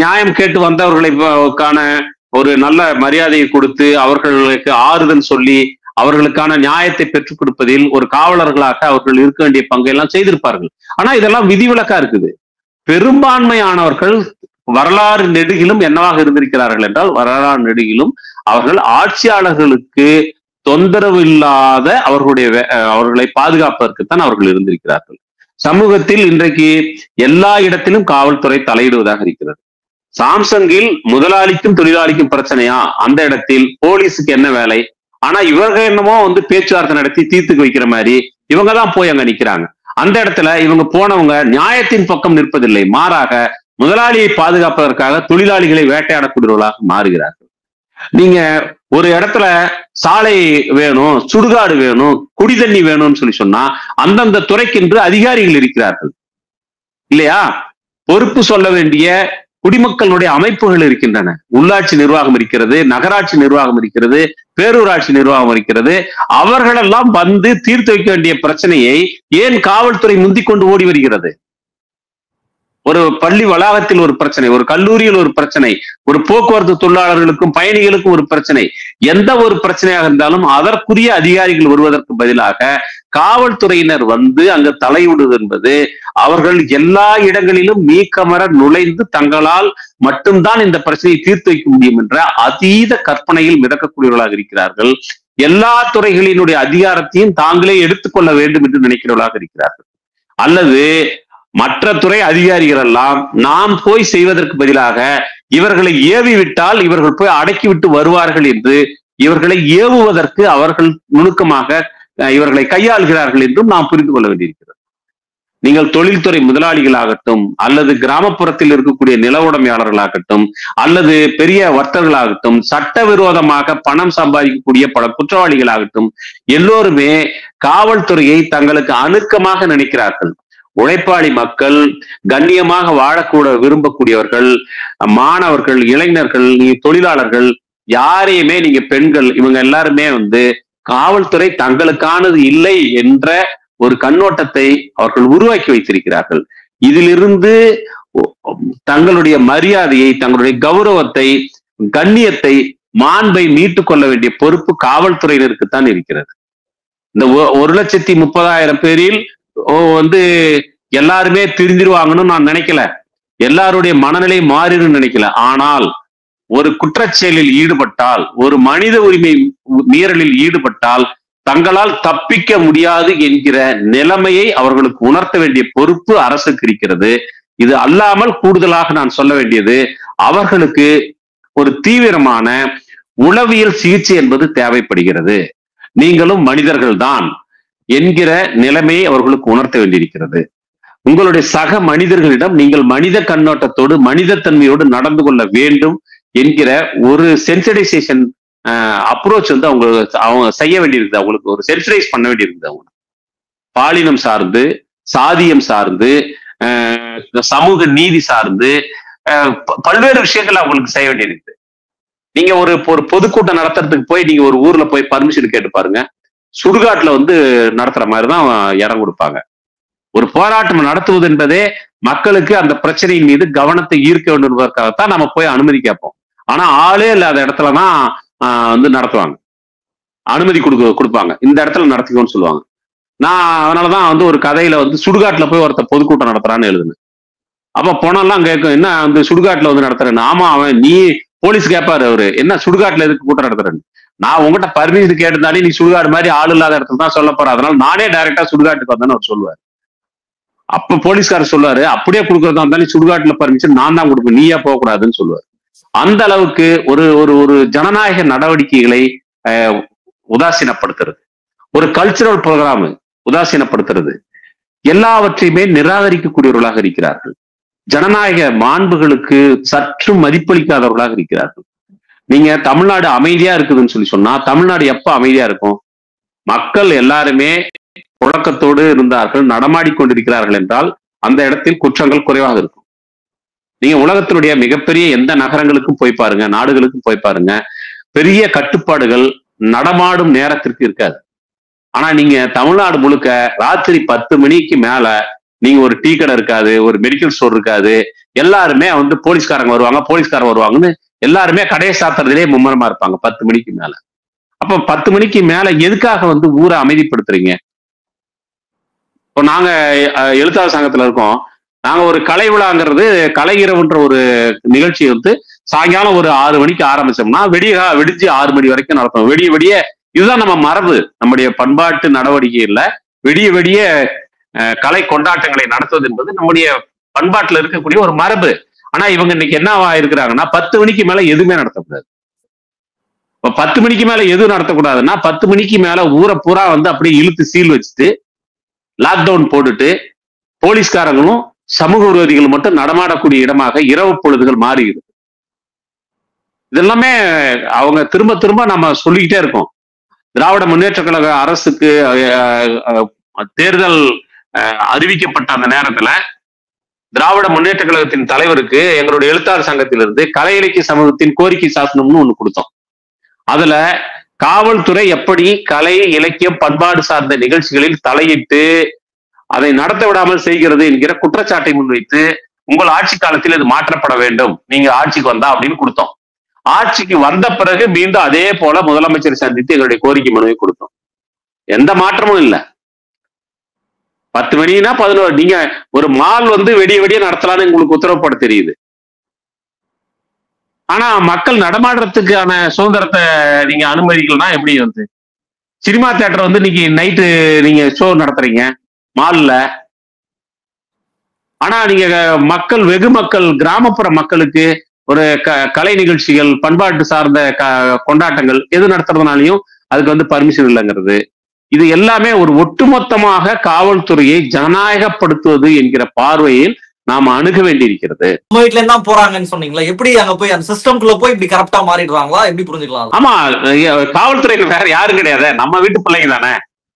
நியாயம் கேட்டு வந்தவர்களுக்கான ஒரு நல்ல மரியாதையை கொடுத்து அவர்களுக்கு ஆறுதல் சொல்லி அவர்களுக்கான நியாயத்தை பெற்றுக் கொடுப்பதில் ஒரு காவலர்களாக அவர்கள் இருக்க வேண்டிய பங்கெல்லாம் செய்திருப்பார்கள். ஆனா இதெல்லாம் விதிவிலக்கா இருக்குது. பெரும்பான்மையானவர்கள் வரலாறு நெடுகிலும் என்னவாக இருந்திருக்கிறார்கள் என்றால், வரலாறு நெடுகிலும் அவர்கள் ஆட்சியாளர்களுக்கு தொந்தரவு இல்லாத அவர்களை பாதுகாப்பதற்குத்தான் அவர்கள் இருந்திருக்கிறார்கள். சமூகத்தில் இன்றைக்கு எல்லா இடத்திலும் காவல்துறை தலையிடுவதாக இருக்கிறது. சாம்சங்கில் முதலாளிக்கும் தொழிலாளிக்கும் பிரச்சனையா, அந்த இடத்தில் போலீஸுக்கு என்ன வேலை? ஆனா இவர்கள் என்னமோ பேச்சுவார்த்தை நடத்தி தீர்த்துக்கு வைக்கிற மாதிரி இவங்கதான் போய் அங்க நிக்கிறாங்க. அந்த இடத்துல இவங்க போனவங்க நியாயத்தின் பக்கம் நிற்பதில்லை, மாறாக முதலாளியை பாதுகாப்பதற்காக தொழிலாளிகளை வேட்டையாடக்கூடியவர்களாக மாறுகிறார்கள். நீங்க ஒரு இடத்துல சாலை வேணும், சுடுகாடு வேணும், குடி தண்ணி வேணும்னு சொன்னா அந்தந்த துறைக்கென்று அதிகாரிகள் இருக்கிறார்கள் இல்லையா? பொறுப்பு சொல்ல வேண்டிய குடிமக்களுடைய அமைப்புகள் இருக்கின்றன. உள்ளாட்சி நிர்வாகம் இருக்கிறது, நகராட்சி நிர்வாகம் இருக்கிறது, பேரூராட்சி நிர்வாகம் இருக்கிறது. அவர்களெல்லாம் தீர்த்து வைக்க வேண்டிய பிரச்சனையை ஏன் காவல்துறை முந்திக் கொண்டு ஓடி வருகிறது? ஒரு பள்ளி வளாகத்தில் ஒரு பிரச்சனை, ஒரு கல்லூரியில் ஒரு பிரச்சனை, ஒரு போக்குவரத்து தொழிலாளர்களுக்கும் பயணிகளுக்கும் ஒரு பிரச்சனை, எந்த ஒரு பிரச்சனையாக இருந்தாலும் அதற்குரிய அதிகாரிகள் வருவதற்கு பதிலாக காவல்துறையினர் அங்கு தலையிடுவது என்பது அவர்கள் எல்லா இடங்களிலும் நீக்கமர நுழைந்து தங்களால் மட்டும்தான் இந்த பிரச்சனையை தீர்த்து வைக்க முடியும் என்ற அதீத கற்பனையில் மிதக்கக்கூடியவர்களாக இருக்கிறார்கள். எல்லா துறைகளினுடைய அதிகாரத்தையும் தாங்களே எடுத்துக்கொள்ள வேண்டும் என்று நினைக்கிறவர்களாக இருக்கிறார்கள். அல்லது மற்ற துறை அதிகாரிகள் எல்லாம் நாம் போய் செய்வதற்கு பதிலாக இவர்களை ஏவி விட்டால் இவர்கள் போய் அடக்கிவிட்டு வருவார்கள் என்று இவர்களை ஏவுவதற்கு அவர்கள் நுணுக்கமாக இவர்களை கையாளுகிறார்கள் என்றும் நாம் புரிந்து கொள்ள வேண்டியிருக்கிறது. நீங்கள் தொழில்துறை முதலாளிகளாகட்டும் அல்லது கிராமப்புறத்தில் இருக்கக்கூடிய நில உடைமையாளர்களாகட்டும் அல்லது பெரிய வர்த்தகர்களாகட்டும், சட்டவிரோதமாக பணம் சம்பாதிக்கக்கூடிய பல குற்றவாளிகளாகட்டும், எல்லோருமே காவல்துறையை தங்களுக்கு அணுக்கமாக நினைக்கிறார்கள். உழைப்பாளி மக்கள், கண்ணியமாக வாழக்கூட விரும்பக்கூடியவர்கள், மாணவர்கள், இளைஞர்கள், தொழிலாளர்கள், யாரையுமே நீங்க பெண்கள், இவங்க எல்லாருமே காவல்துறை தங்களுக்கானது இல்லை என்ற ஒரு கண்ணோட்டத்தை அவர்கள் உருவாக்கி வைத்திருக்கிறார்கள். இதிலிருந்து தங்களுடைய மரியாதையை, தங்களுடைய கௌரவத்தை, கண்ணியத்தை, மாண்பை மீட்டுக் கொள்ள வேண்டிய பொறுப்பு காவல்துறையினருக்குத்தான் இருக்கிறது. இந்த 1,30,000 பேரில் எல்லாருமே திருந்திருவாங்கன்னு நான் நினைக்கல, எல்லாருடைய மனநிலை மாறிடும் நினைக்கல. ஆனால் ஒரு குற்றச்செயலில் ஈடுபட்டால், ஒரு மனித உரிமை மீறலில் ஈடுபட்டால் தங்களால் தப்பிக்க முடியாது என்கிற நிலைமையை அவர்களுக்கு உணர்த்த வேண்டிய பொறுப்பு அரசுக்கு இருக்கிறது. இது அல்லாமல் கூடுதலாக நான் சொல்ல வேண்டியது, அவர்களுக்கு ஒரு தீவிரமான உளவியல் சிகிச்சை என்பது தேவைப்படுகிறது. நீங்களும் மனிதர்கள் தான் என்கிற நிலைமையை அவர்களுக்கு உணர்த்த வேண்டியிருக்கிறது. உங்களுடைய சக மனிதர்களிடம் நீங்கள் மனித கண்ணோட்டத்தோடு மனிதத்தன்மையோடு நடந்து கொள்ள வேண்டும் என்கிற ஒரு சென்சிடைசேஷன் அப்ரோச் வந்து அவங்க செய்ய வேண்டியிருக்குது. அவங்களுக்கு ஒரு சென்சிடைஸ் பண்ண வேண்டியிருக்குது. அவங்க பாலினம் சார்ந்து, சாதியம் சார்ந்து, சமூக நீதி சார்ந்து பல்வேறு விஷயங்கள் அவங்களுக்கு செய்ய வேண்டியிருக்கு. நீங்க ஒரு பொதுக்கூட்டம் நடத்துறதுக்கு போய் நீங்க ஒரு ஊர்ல போய் பர்மிஷன் கேட்டு பாருங்க, சுடுகாட்டுல வந்து நடத்துற மாதிரிதான் இடம் கொடுப்பாங்க. ஒரு போராட்டம் நடத்துவது என்பதே மக்களுக்கு அந்த பிரச்சனையின் மீது கவனத்தை ஈர்க்க வேண்டும் என்பதற்காகத்தான் நம்ம போய் அனுமதி கேட்போம். ஆனா ஆளே இல்லாத இடத்துலதான் வந்து நடத்துவாங்க, அனுமதி கொடுப்பாங்க, இந்த இடத்துல நடத்திக்கோன்னு சொல்லுவாங்க. நான் அதனாலதான் வந்து ஒரு கதையில வந்து சுடுகாட்டுல போய் ஒருத்த பொதுக்கூட்டம் நடத்துறான்னு எழுதுனேன். அப்ப போனெல்லாம் கேட்கும், என்ன வந்து சுடுகாட்டுல வந்து நடத்துறேன்னு. ஆமா, அவன் நீ போலீஸ் கேட்பாரு, அவரு என்ன சுடுகாட்டுல எதுக்கு கூட்டம் நடத்துறேன்னு. நான் உங்ககிட்ட பர்மிஷன் கேட்டிருந்தாலே நீ சுடுகாடு மாதிரி ஆள் இல்லாத இடத்துல தான் சொல்ல போற, அதனால நானே டைரக்டா சுடுகாட்டுக்கு வந்தேன்னு அவர் சொல்லுவார். அப்ப போலீஸ்காரர் சொல்லுவாரு, அப்படியே கொடுக்கறதா இருந்தாலும் சுடுகாட்டுல பர்மிஷன் நான் தான் கொடுப்பேன், நீயா போகக்கூடாதுன்னு சொல்லுவார். அந்த அளவுக்கு ஒரு ஒரு ஒரு ஜனநாயக நடவடிக்கைகளை உதாசீனப்படுத்துறது, ஒரு கல்ச்சுரல் ப்ரோக்ராம் உதாசீனப்படுத்துறது, எல்லாவற்றையுமே நிராகரிக்கக்கூடியவர்களாக இருக்கிறார்கள். ஜனநாயக மாண்புகளுக்கு சற்று மதிப்பளிக்காதவர்களாக இருக்கிறார்கள். நீங்க தமிழ்நாடு அமைதியா இருக்குதுன்னு சொல்லி சொன்னா, தமிழ்நாடு எப்ப அமைதியா இருக்கும்? மக்கள் எல்லாருமே புழக்கத்தோடு இருந்தார்கள், நடமாடிக்கொண்டிருக்கிறார்கள் என்றால் அந்த இடத்தில் குற்றங்கள் குறைவாக இருக்கும். நீங்க உலகத்தினுடைய மிகப்பெரிய எந்த நகரங்களுக்கும் போய் பாருங்க, நாடுகளுக்கும் போய் பாருங்க, பெரிய கட்டுப்பாடுகள் நடமாடும் நேரத்திற்கு இருக்காது. ஆனா நீங்க தமிழ்நாடு முழுக்க ராத்திரி 10 மணிக்கு மேல நீங்க ஒரு டீ கடை இருக்காது, ஒரு மெடிக்கல் ஸ்டோர் இருக்காது, எல்லாருமே வந்து போலீஸ்காரங்க வருவாங்கன்னு எல்லாருமே கடையை சாத்துறதுலேயே மும்முரமா இருப்பாங்க 10 மணிக்கு மேல. அப்ப 10 மணிக்கு மேல எதுக்காக வந்து ஊரை அமைதிப்படுத்துறீங்க? இப்போ நாங்க எழுத்தாளர் சங்கத்துல இருக்கோம். நாங்க ஒரு கலை விழாங்கிறது, கலை இரவுன்ற ஒரு நிகழ்ச்சி வந்து சாயங்காலம் ஒரு 6 மணிக்கு ஆரம்பிச்சோம்னா வெடிஞ்சு 6 மணி வரைக்கும் நடத்தும். விடிய இதுதான் நம்ம மரபு. நம்முடைய பண்பாட்டு நடவடிக்கைகள்ல விடிய கலை கொண்டாட்டங்களை நடத்துவது என்பது நம்முடைய பண்பாட்டுல இருக்கக்கூடிய ஒரு மரபு. ஆனா இவங்க இன்னைக்கு என்னவா இருக்கிறாங்கன்னா, 10 மணிக்கு மேல எதுவுமே நடத்தக்கூடாது. இப்ப 10 மணிக்கு மேல எதுவும் நடத்தக்கூடாதுன்னா, 10 மணிக்கு மேல ஊரை பூரா வந்து அப்படியே இழுத்து சீல் வச்சுட்டு லாக்டவுன் போட்டுட்டு போலீஸ்காரங்களும் சமூக விரோதிகள் மட்டும் நடமாடக்கூடிய இடமாக இரவு பொழுதுகள் மாறுகிறது. இதெல்லாமே அவங்க திரும்ப திரும்ப நம்ம சொல்லிக்கிட்டே இருக்கோம். திராவிட முன்னேற்ற கழக அரசுக்கு தேர்தல் அறிவிக்கப்பட்ட அந்த நேரத்துல திராவிட முன்னேற்ற கழகத்தின் தலைவருக்கு எங்களுடைய எழுத்தாளர் சங்கத்திலிருந்து கலை இலக்கிய சமூகத்தின் கோரிக்கை சாசனம்னு ஒண்ணு கொடுத்தோம். அதுல காவல்துறை எப்படி கலை இலக்கியம் பண்பாடு சார்ந்த நிகழ்ச்சிகளில் தலையிட்டு அதை நடத்த விடாமல் செய்கிறது என்கிற குற்றச்சாட்டை முன்வைத்து உங்கள் ஆட்சி காலத்தில் இது மாற்றப்பட வேண்டும், நீங்க ஆட்சிக்கு வந்தா அப்படின்னு கொடுத்தோம். ஆட்சிக்கு வந்த பிறகு மீண்டும் அதே போல முதலமைச்சரை சந்தித்து எங்களுடைய கோரிக்கை மனுவை கொடுத்தோம். எந்த மாற்றமும் இல்லை. 10 மணினா 11, நீங்க ஒரு மால் வந்து வெடிய நடத்தலான்னு உங்களுக்கு உத்தரவு போட தெரியுது. ஆனா மக்கள் நடமாடுறதுக்கான சுதந்திரத்தை நீங்க அனுமதிக்கலன்னா எப்படி வந்து? சினிமா தியேட்டர் வந்து இன்னைக்கு நைட்டு நீங்க ஷோ நடத்துறீங்க மால்ல. ஆனா நீங்க மக்கள், வெகு மக்கள், கிராமப்புற மக்களுக்கு ஒரு கலை நிகழ்ச்சிகள், பண்பாட்டு சார்ந்த கொண்டாட்டங்கள் எது நடத்துறதுனாலையும் அதுக்கு வந்து பர்மிஷன் இல்லைங்கிறது. இது எல்லாமே ஒரு ஒட்டுமொத்தமாக காவல்துறையை ஜனநாயகப்படுத்துவது என்கிற பார்வையில் நாம அணுக வேண்டியிருக்கிறது. நம்ம வீட்டுல இருந்தா போறாங்கன்னு சொன்னீங்களா, எப்படி அங்க போய் அந்த சிஸ்டம்குள்ள போய் இப்படி கரெக்டா மாறிடுறாங்களா, எப்படி புரிஞ்சுக்கலாம்? ஆமா, காவல்துறைக்கு வேற யாரும் கிடையாது, நம்ம வீட்டு பிள்ளைங்க தானே.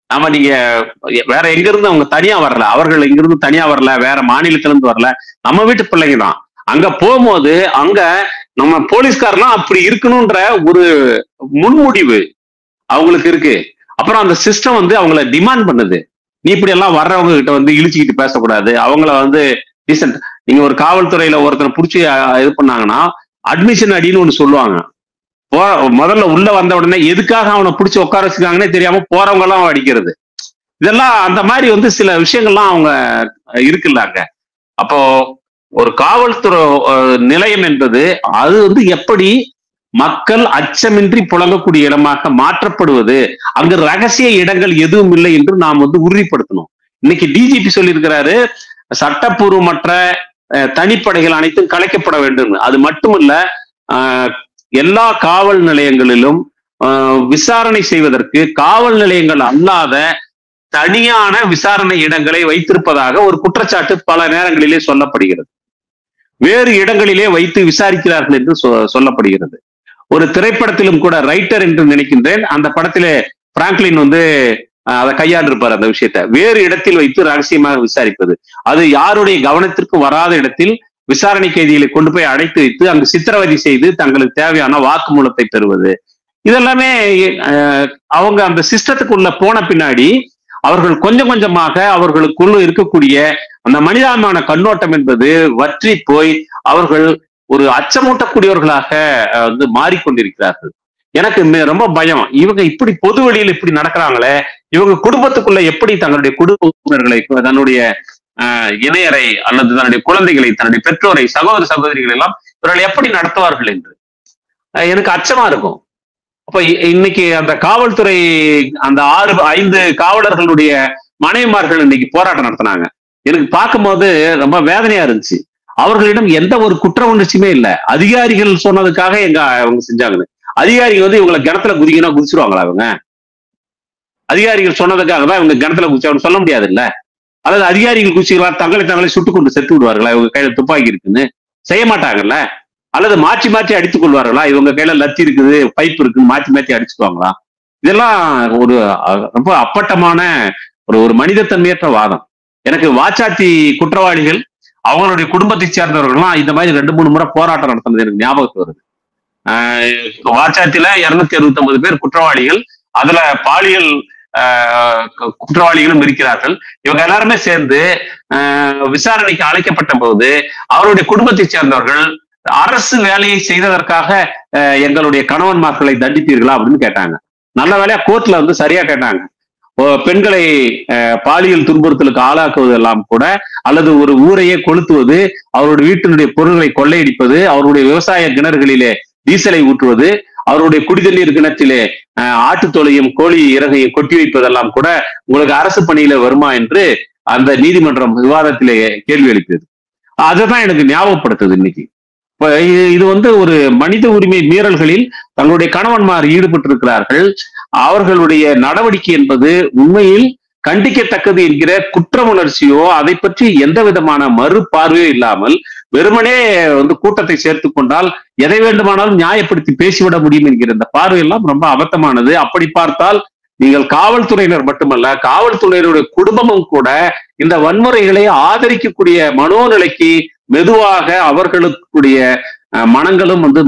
நம்ம நீங்க வேற எங்க இருந்து அவங்க தனியா வரல, அவர்கள் எங்க இருந்து தனியா வரல, வேற மாநிலத்துல இருந்து வரல, நம்ம வீட்டு பிள்ளைங்க தான். அங்க போகும்போது அங்க நம்ம போலீஸ்காரனா அப்படி இருக்கணும்ன்ற ஒரு முன்முடிவு அவங்களுக்கு இருக்கு. அப்புறம் அந்த சிஸ்டம் வந்து அவங்கள டிமாண்ட் பண்ணுது, நீ இப்படி எல்லாம் வர்றவங்க கிட்ட வந்து இழிச்சுக்கிட்டு பேசக்கூடாது, அவங்கள வந்து டீசென்ட். நீங்க ஒரு காவல்துறையில ஒருத்தனை புடிச்சு இது பண்ணாங்கன்னா அட்மிஷன் அடின்னு ஒண்ணு சொல்லுவாங்க. முதல்ல உள்ள வந்த உடனே எதுக்காக அவனை பிடிச்சி உட்கார வச்சுக்காங்கன்னே தெரியாம போறவங்க எல்லாம் அடிக்கிறது. இதெல்லாம் அந்த மாதிரி வந்து சில விஷயங்கள்லாம் அவங்க இருக்குல்லாங்க. அப்போ ஒரு காவல்துறை நிலையம் என்பது அது வந்து எப்படி மக்கள் அச்சமின்றி புழங்கக்கூடிய இடமாக மாற்றப்படுவது, அங்கு ரகசிய இடங்கள் எதுவும் இல்லை என்று நாம் வந்து உறுதிப்படுத்தணும். இன்னைக்கு டிஜிபி சொல்லியிருக்கிறாரு, சட்டப்பூர்வமற்ற தனிப்படைகள் அனைத்தும் கலைக்கப்பட வேண்டும். அது மட்டுமல்ல, எல்லா காவல் நிலையங்களிலும் விசாரணை செய்வதற்கு காவல் நிலையங்கள் அல்லாத தனியான விசாரணை இடங்களை வைத்திருப்பதாக ஒரு குற்றச்சாட்டு பல நேரங்களிலே சொல்லப்படுகிறது. வேறு இடங்களிலே வைத்து விசாரிக்கிறார்கள் என்று சொல்லப்படுகிறது. ஒரு திரைப்படத்திலும் கூட ரைட்டர் என்று நினைக்கின்றேன், அந்த படத்திலே பிராங்க்லின் வந்து அதை கையாண்டிருப்பார். அந்த விஷயத்தை வேறு இடத்தில் வைத்து ரகசியமாக விசாரிப்பது, அது யாருடைய கவனத்திற்கு வராத இடத்தில் விசாரணை கைதிகளை கொண்டு போய் அடைத்து வைத்து அங்கு சித்திரவதை செய்து தங்களுக்கு தேவையான வாக்குமூலத்தை பெறுவது, இதெல்லாமே அவங்க அந்த சிஸ்டத்துக்குள்ள போன பின்னாடி அவர்கள் கொஞ்சம் கொஞ்சமாக அவர்களுக்குள்ள இருக்கக்கூடிய அந்த மனிதாபிமான கண்ணோட்டம் என்பது வற்றி போய் அவர்கள் ஒரு அச்சமூட்டக்கூடியவர்களாக வந்து மாறிக்கொண்டிருக்கிறார்கள். எனக்கு ரொம்ப பயம், இவங்க இப்படி பொது வழியில் இப்படி நடக்கிறாங்களே, இவங்க குடும்பத்துக்குள்ள எப்படி தங்களுடைய குடும்ப உறுப்பினர்களை, தன்னுடைய இணையரை அல்லது தன்னுடைய குழந்தைகளை, தன்னுடைய பெற்றோரை, சகோதர சகோதரிகள் எல்லாம் இவர்கள் எப்படி நடத்துவார்கள் என்று எனக்கு அச்சமா இருக்கும். அப்ப இன்னைக்கு அந்த காவல்துறை அந்த 5 காவலர்களுடைய மனைவிமார்கள் இன்னைக்கு போராட்டம் நடத்தினாங்க. எனக்கு பார்க்கும்போது ரொம்ப வேதனையா இருந்துச்சு. அவர்களிடம் எந்த ஒரு குற்ற உணர்ச்சியுமே இல்லை. அதிகாரிகள் சொன்னதுக்காக அவங்க செஞ்சாங்க. அதிகாரிகள் வந்து இவங்களை கிணத்துல குதிக்கணும் குதிச்சிருவாங்களா? அவங்க அதிகாரிகள் சொன்னதுக்காக தான் இவங்க கிணத்துல குதிச்சு சொல்ல முடியாது இல்ல. அல்லது அதிகாரிகள் குதிச்சுக்கலாம், தங்களை சுட்டுக் கொண்டு செத்து விடுவார்களா? இவங்க கையில துப்பாக்கி இருக்குன்னு செய்ய மாட்டாங்கல்ல. அல்லது மாற்றி மாற்றி அடித்துக் கொள்வார்களா? இவங்க கையில லத்தி இருக்குது, பைப் இருக்குன்னு மாற்றி மாற்றி அடிச்சுக்குவாங்களா? இதெல்லாம் ஒரு ரொம்ப அப்பட்டமான ஒரு மனிதத்தன்மையற்ற வாதம். எனக்கு வாச்சாத்தி குற்றவாளிகள் அவங்களுடைய குடும்பத்தை சேர்ந்தவர்கள்லாம் இந்த மாதிரி 2-3 முறை போராட்டம் நடத்தினது எனக்கு ஞாபகத்துக்கு வருது. வாச்சாத்தில 269 பேர் குற்றவாளிகள், அதுல பாலியல் குற்றவாளிகளும் இருக்கிறார்கள். இவங்க எல்லாருமே சேர்ந்து விசாரணைக்கு அழைக்கப்பட்ட போது அவருடைய குடும்பத்தை சேர்ந்தவர்கள் அரசு வேலையை செய்ததற்காக எங்களுடைய கணவன்மார்களை தண்டிப்பீர்களா அப்படின்னு கேட்டாங்க. நல்ல வேலையா கோர்ட்ல வந்து சரியா கேட்டாங்க. பெண்களை பாலியல் துன்புறுத்தலுக்கு ஆளாக்குவதெல்லாம் கூட, அல்லது ஒரு ஊரையே கொளுத்துவது, அவருடைய வீட்டினுடைய பொருள்களை கொள்ளையடிப்பது, அவருடைய விவசாய கிணறுகளிலே டீசலை ஊற்றுவது, அவருடைய குடிதண்ணீர் கிணற்றிலே ஆட்டுத்தோலையும் கோழி இறகையும் கொட்டி வைப்பதெல்லாம் கூட உங்களுக்கு அரசு பணியில வருமா என்று அந்த நீதிமன்றம் விவாதத்திலே கேள்வி எழுப்பியது. அதைதான் எனக்கு ஞாபகப்படுத்துது இன்னைக்கு. இப்ப இது வந்து ஒரு மனித உரிமை மீறல்களில் தங்களுடைய கணவன்மார் ஈடுபட்டிருக்கிறார்கள். அவர்களுடைய நடவடிக்கை என்பது உண்மையில் கண்டிக்கத்தக்கது என்கிற குற்ற உணர்ச்சியோ அதை பற்றி எந்த விதமான மறுபார்வையோ இல்லாமல் வெறுமனே வந்து கூட்டத்தை சேர்த்து கொண்டால் எதை வேண்டுமானாலும் நியாயப்படுத்தி பேசிவிட முடியும் என்கிற இந்த பார்வையெல்லாம் ரொம்ப அபத்தமானது. அப்படி பார்த்தால் நீங்கள் காவல்துறையினர் மட்டுமல்ல, காவல்துறையினுடைய குடும்பமும் கூட இந்த வன்முறைகளை ஆதரிக்கக்கூடிய மனோநிலைக்கு மெதுவாக அவர்களுக்குடைய மனங்களும் வந்து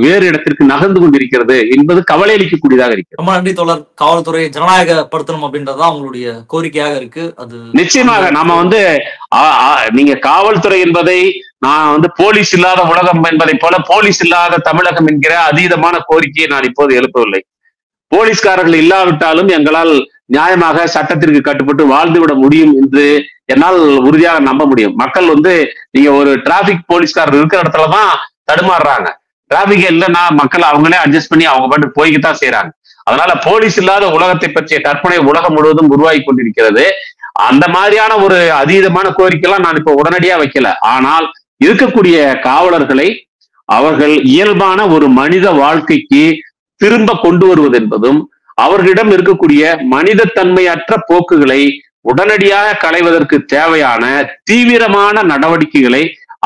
வேறு இடத்திற்கு நகர்ந்து கொண்டிருக்கிறது என்பது கவலை அளிக்கக்கூடியதாக இருக்கு. ரொம்ப நன்றி தோழர். காவல்துறை ஜனநாயகப்படுத்தணும் அப்படின்றதுதான் அவங்களுடைய கோரிக்கையாக இருக்கு. அது நிச்சயமாக நாம வந்து நீங்க காவல்துறை என்பதை நான் வந்து போலீஸ் இல்லாத உலகம் என்பதை போல போலீஸ் இல்லாத தமிழகம் என்கிற அதீதமான கோரிக்கையை நான் இப்போது எழுப்பவில்லை. போலீஸ்காரர்கள் இல்லாவிட்டாலும் எங்களால் நியாயமாக சட்டத்திற்கு கட்டுப்பட்டு வாழ்ந்துவிட முடியும் என்று என்னால் உறுதியாக நம்ப முடியும். மக்கள் வந்து நீங்க ஒரு டிராபிக் போலீஸ்காரர் இருக்கிற இடத்துலதான் தடுமாறுறாங்க. டிராபிக் இல்லைன்னா மக்கள் அவங்களே அட்ஜஸ்ட் பண்ணி அவங்க பாட்டு போய்கித்தான் செய்யறாங்க. அதனால போலீஸ் இல்லாத உலகத்தை பற்றிய கற்பனை உலகம் முழுவதும் உருவாகி கொண்டிருக்கிறது. அந்த மாதிரியான ஒரு அதீதமான கோரிக்கைலாம் நான் இப்ப உடனடியா வைக்கல. ஆனால் இருக்கக்கூடிய காவலர்களை அவர்கள் இயல்பான ஒரு மனித வாழ்க்கைக்கு திரும்ப கொண்டு வருவது என்பதும், அவர்களிடம் இருக்கக்கூடிய மனித தன்மையற்ற போக்குகளை உடனடியாக களைவதற்கு தேவையான தீவிரமான நடவடிக்கைகளை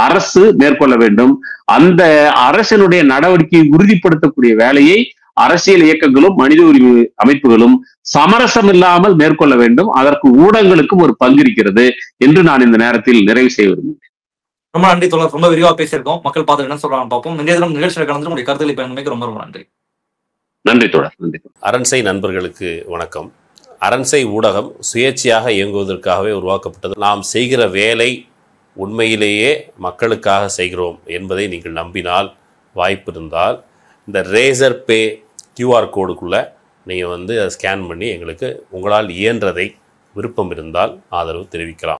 அரசு மேற்கொள்ள வேண்டும். அந்த அரசினுடைய நடவடிக்கையை உறுதிப்படுத்தக்கூடிய வேலையை அரசியல் இயக்கங்களும் மனித உரிமை அமைப்புகளும் சமரசம் இல்லாமல் மேற்கொள்ள வேண்டும். அதற்கு ஊடகங்களுக்கும் ஒரு பங்கு இருக்கிறது என்று நான் இந்த நேரத்தில் நிறைவு செய்ய விரும்புகிறேன். ரொம்ப நன்றி தோழர். ரொம்ப விரிவா பேசியிருக்கோம். மக்கள் பார்த்து என்ன சொல்றாங்க பார்ப்போம். இன்றைய தினம் நிகழ்ச்சியில் கலந்து உங்களுடைய கருத்துக்களை பயன்படுத்தி ரொம்ப ரொம்ப நன்றி. நன்றி தோழர். நன்றி. அரண்சை நண்பர்களுக்கு வணக்கம். அரண்சை ஊடகம் சுயேட்சையாக இயங்குவதற்காகவே உருவாக்கப்பட்டது. நாம் செய்கிற வேலை உண்மையிலேயே மக்களுக்காக செய்கிறோம் என்பதை நீங்கள் நம்பினால், வாய்ப்பு இருந்தால் இந்த ரேசர் பே QR கோடுக்குள்ளே நீங்கள் வந்து அதை ஸ்கேன் பண்ணி எங்களுக்கு உங்களால் இயன்றதை விருப்பம் இருந்தால் ஆதரவு தெரிவிக்கலாம்.